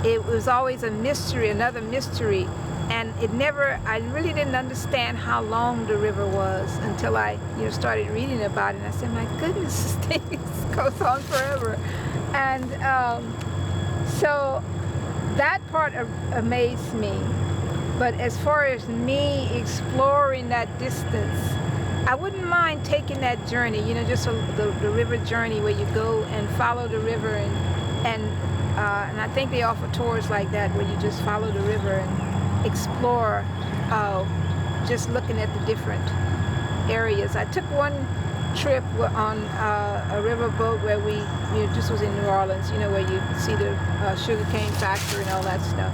it was always a mystery, another mystery. And I really didn't understand how long the river was until I started reading about it. And I said, my goodness, this thing goes on forever. And so that part amazed me. But as far as me exploring that distance, I wouldn't mind taking that journey, just the river journey where you go and follow the river. And I think they offer tours like that where you just follow the river and explore, just looking at the different areas. I took one trip on a river boat where we just was in New Orleans, where you see the sugarcane factory and all that stuff.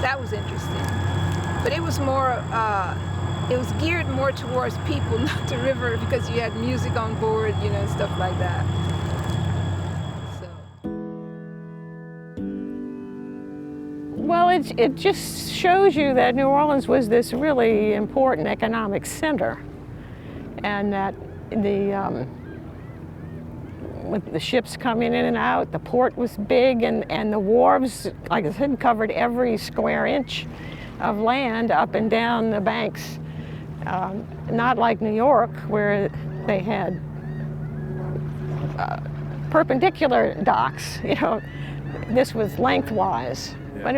That was interesting. But it was more, it was geared more towards people, not the river, because you had music on board, and stuff like that. Well, it just shows you that New Orleans was this really important economic center, and that with the ships coming in and out, the port was big, and the wharves, like I said, covered every square inch of land up and down the banks. Not like New York, where they had perpendicular docks. This was lengthwise. But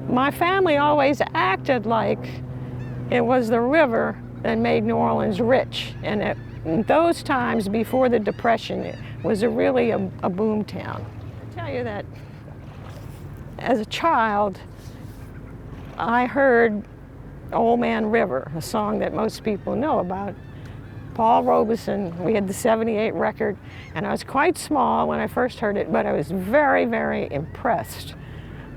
my family always acted like it was the river that made New Orleans rich. And in those times before the Depression, it was really a boom town. I tell you that as a child, I heard Old Man River, a song that most people know about. Paul Robeson, we had the '78 record, and I was quite small when I first heard it, but I was very, very impressed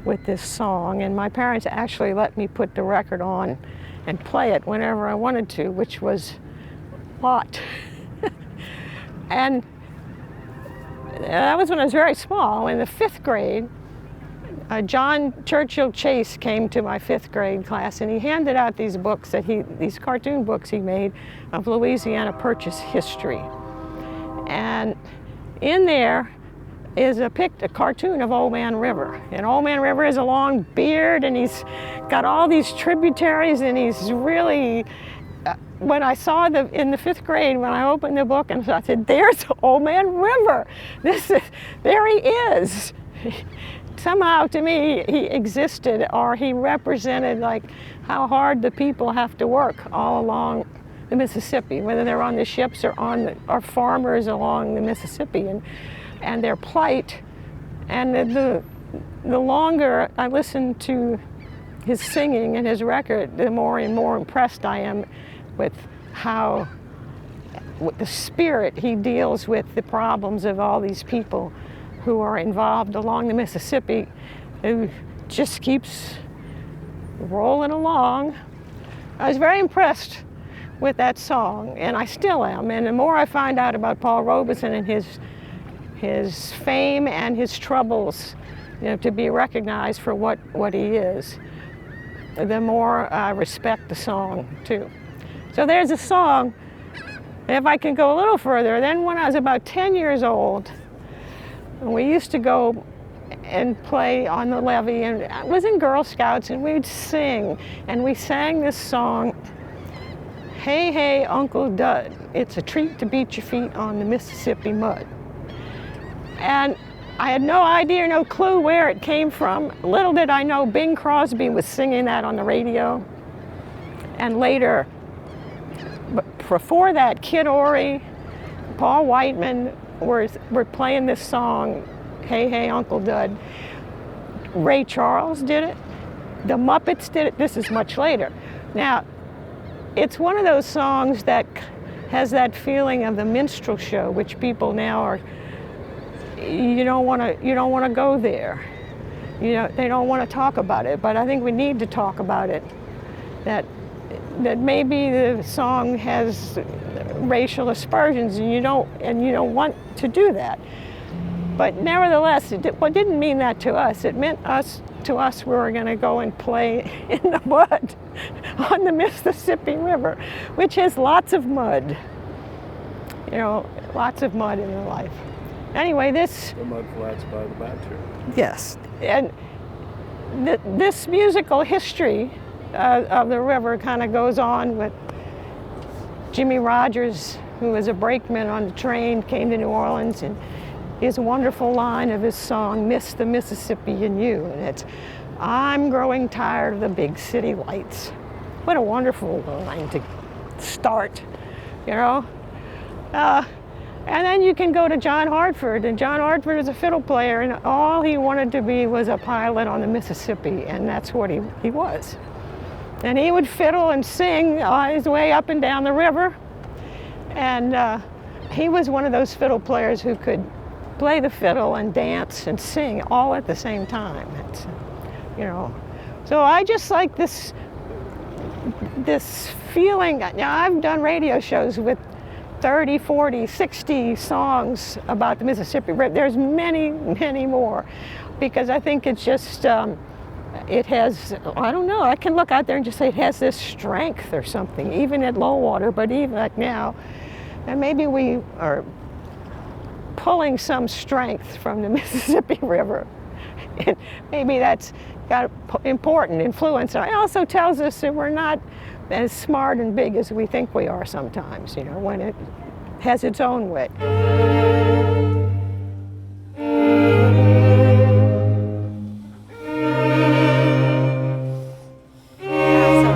with this song, and my parents actually let me put the record on and play it whenever I wanted to, which was a lot. And that was when I was very small. In the 5th grade, John Churchill Chase came to my 5th grade class, and he handed out these books these cartoon books he made of Louisiana Purchase history. And in there is a cartoon of Old Man River. And Old Man River has a long beard, and he's got all these tributaries, and he's really, when I saw in the 5th grade, when I opened the book, and I said, there's Old Man River. There he is. Somehow, to me, he existed, or he represented like how hard the people have to work all along the Mississippi, whether they're on the ships or farmers along the Mississippi, and their plight. And the longer I listen to his singing and his record, the more and more impressed I am with with the spirit he deals with the problems of all these people who are involved along the Mississippi, who just keeps rolling along. I was very impressed with that song, and I still am. And the more I find out about Paul Robeson and his fame and his troubles, to be recognized for what he is, the more I respect the song too. So there's a song. If I can go a little further, then when I was about 10 years old, we used to go and play on the levee, and I was in Girl Scouts, and we'd sing, and we sang this song, "Hey, hey, Uncle Dud, it's a treat to beat your feet on the Mississippi mud." And I had no idea, no clue where it came from. Little did I know Bing Crosby was singing that on the radio. And later, but before that, Kid Ory, Paul Whiteman were playing this song, "Hey, hey, Uncle Dud." Ray Charles did it. The Muppets did it. This is much later. Now, it's one of those songs that has that feeling of the minstrel show, which people now are, you don't want to go there. You know, they don't want to talk about it, but I think we need to talk about it. That maybe the song has racial aspersions, and you don't want to do that. But nevertheless, it didn't mean that to us. It meant to us we were going to go and play in the mud on the Mississippi River, which has lots of mud. You know, lots of mud in their life. Anyway, this... The mud flats by the Batu. Yes, and this musical history of the river kind of goes on with Jimmy Rogers, who was a brakeman on the train, came to New Orleans, and his wonderful line of his song, "Miss the Mississippi and You," and it's, "I'm growing tired of the big city lights." What a wonderful line to start, you know? And then you can go to John Hartford, and John Hartford is a fiddle player, and all he wanted to be was a pilot on the Mississippi, and that's what he was. And he would fiddle and sing his way up and down the river, and he was one of those fiddle players who could play the fiddle and dance and sing all at the same time. It's, you know, so I just like this feeling. Now, I've done radio shows with 30, 40, 60 songs about the Mississippi River. There's many, many more, because I think it's just, it has, I don't know, I can look out there and just say it has this strength or something, even at low water, but even like now. And maybe we are pulling some strength from the Mississippi River. And maybe that's got important influence. It also tells us that we're not as smart and big as we think we are sometimes, you know, when it has its own way. So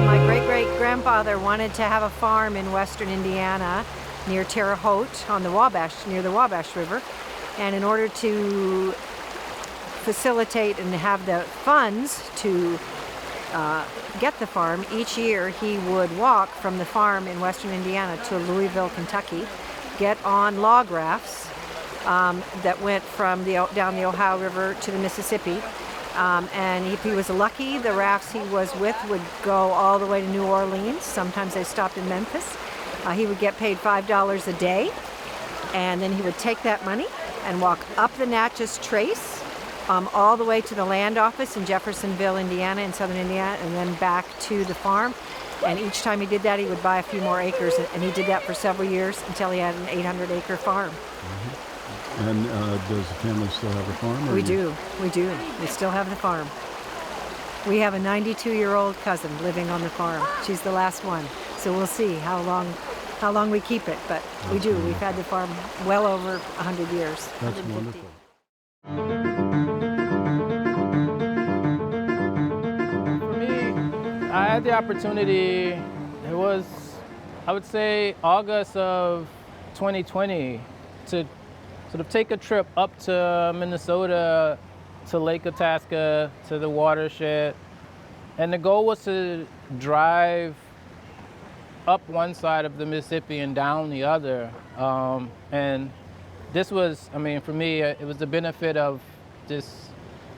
my great-great-grandfather wanted to have a farm in western Indiana near Terre Haute on the Wabash, near the Wabash River. And in order to facilitate and have the funds to get the farm, each year he would walk from the farm in western Indiana to Louisville, Kentucky, get on log rafts that went from down the Ohio River to the Mississippi. And if he was lucky, the rafts he was with would go all the way to New Orleans. Sometimes they stopped in Memphis. He would get paid $5 a day, and then he would take that money and walk up the Natchez Trace all the way to the land office in Jeffersonville, Indiana, in southern Indiana, and then back to the farm. And each time he did that, he would buy a few more acres, and he did that for several years until he had an 800-acre farm. Mm-hmm. And does the family still have a farm? We do. We still have the farm. We have a 92-year-old cousin living on the farm. She's the last one. So we'll see how long we keep it, but we do. We've had the farm well over 100 years. That's wonderful. For me, I had the opportunity, it was, I would say, August of 2020, to sort of take a trip up to Minnesota, to Lake Itasca, to the watershed. And the goal was to drive up one side of the Mississippi and down the other. And this was, I mean, for me, it was the benefit of this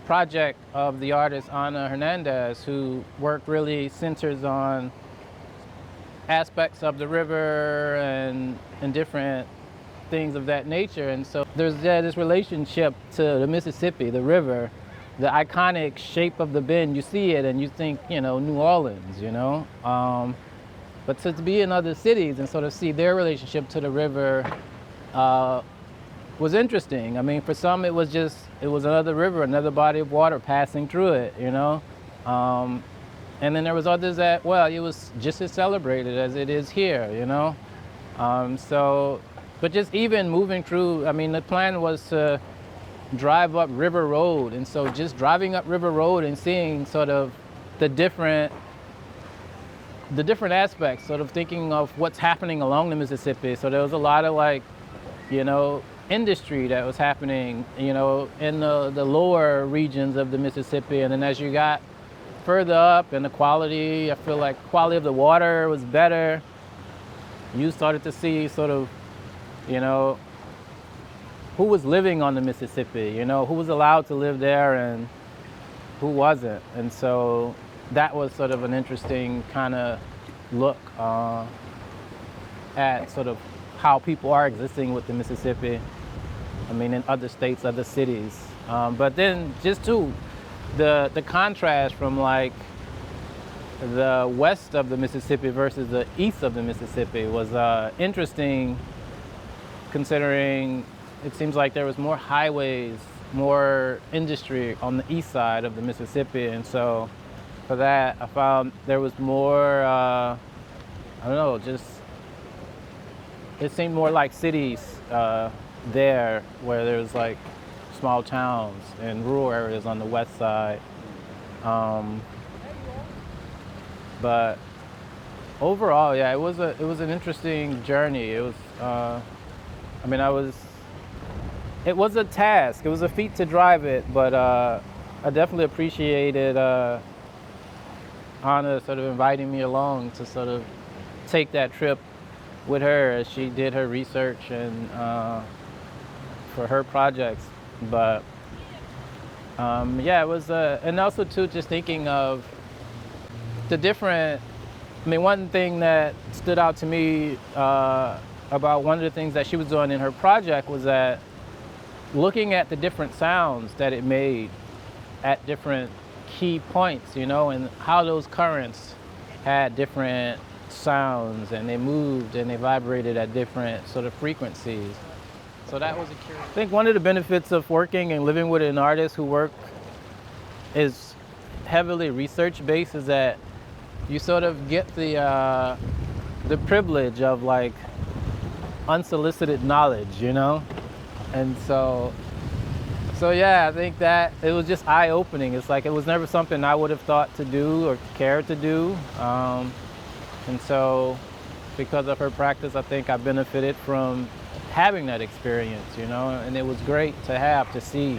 project of the artist Ana Hernandez, who work really centers on aspects of the river and different things of that nature. And so there's this relationship to the Mississippi, the river, the iconic shape of the bend, you see it and you think, you know, New Orleans, you know. But to be in other cities and sort of see their relationship to the river was interesting. I mean, for some it was another river, another body of water passing through it, you know. And then there was others that, well, it was just as celebrated as it is here, you know. But just even moving through, I mean, the plan was to drive up River Road, and so just driving up River Road and seeing sort of the different aspects, sort of thinking of what's happening along the Mississippi. So there was a lot of, like, you know, industry that was happening, you know, in the lower regions of the Mississippi. And then as you got further up, and the quality, I feel like quality of the water was better. You started to see sort of, you know, who was living on the Mississippi, you know, who was allowed to live there and who wasn't. And so that was sort of an interesting kind of look at sort of how people are existing with the Mississippi. I mean, in other states, other cities. But then just too, the contrast from like the west of the Mississippi versus the east of the Mississippi was interesting, considering it seems like there was more highways, more industry on the east side of the Mississippi. And so for that, I found there was more, I don't know, just, it seemed more like cities there, where there's like small towns and rural areas on the west side. But overall, yeah, it was an interesting journey. It was, I mean, it was a task. It was a feat to drive it, but I definitely appreciated Anna sort of inviting me along to sort of take that trip with her as she did her research and for her projects. But yeah, it was, and also too, just thinking of the different, I mean, one thing that stood out to me about one of the things that she was doing in her project was that looking at the different sounds that it made at different key points, you know, and how those currents had different sounds and they moved and they vibrated at different sort of frequencies. So that was a curious. I think one of the benefits of working and living with an artist who is heavily research-based is that you sort of get the privilege of like unsolicited knowledge, you know? And so yeah, I think that it was just eye-opening. It's like it was never something I would have thought to do or cared to do. And so because of her practice, I think I benefited from having that experience, you know? And it was great to see.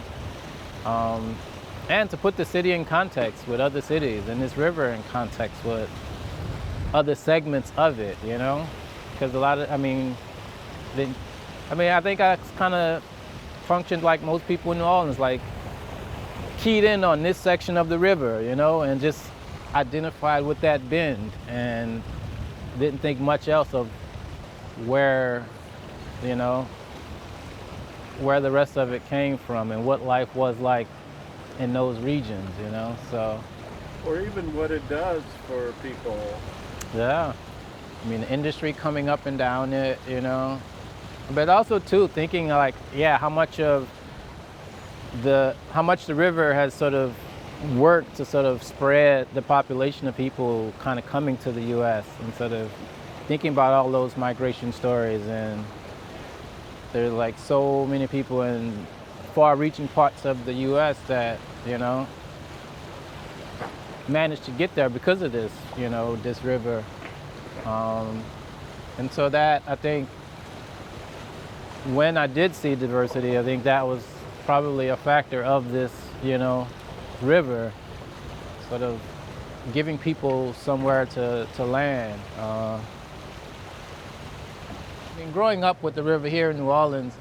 And to put the city in context with other cities and this river in context with other segments of it, you know? Because a lot of, I think I kind of functioned like most people in New Orleans, like keyed in on this section of the river, you know, and just identified with that bend and didn't think much else of where, you know, where the rest of it came from and what life was like in those regions, you know, so. Or even what it does for people. Yeah, I mean, the industry coming up and down it, you know, but also too thinking like, yeah, how much the river has sort of worked to sort of spread the population of people kind of coming to the U.S. and sort of thinking about all those migration stories. And there's like so many people in far-reaching parts of the U.S. that, you know, managed to get there because of this, you know, this river. And so that, I think, when I did see diversity, I think that was probably a factor of this, you know, river, sort of giving people somewhere to land. I mean, growing up with the river here in New Orleans,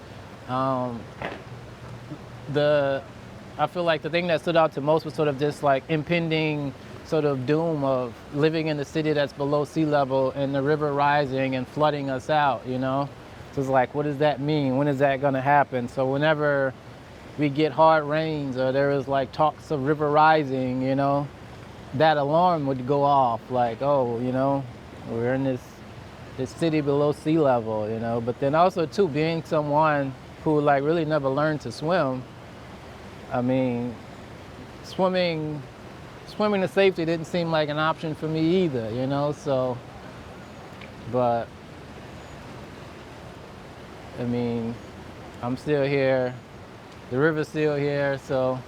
I feel like the thing that stood out to most was sort of this like impending sort of doom of living in a city that's below sea level and the river rising and flooding us out, you know? So it's like, what does that mean? When is that gonna happen? So whenever we get hard rains or there was like talks of river rising, you know, that alarm would go off like, oh, you know, we're in this city below sea level, you know. But then also too, being someone who like really never learned to swim, I mean, swimming to safety didn't seem like an option for me either, you know, so, but, I mean, I'm still here, the river's still here, so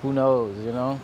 who knows, you know?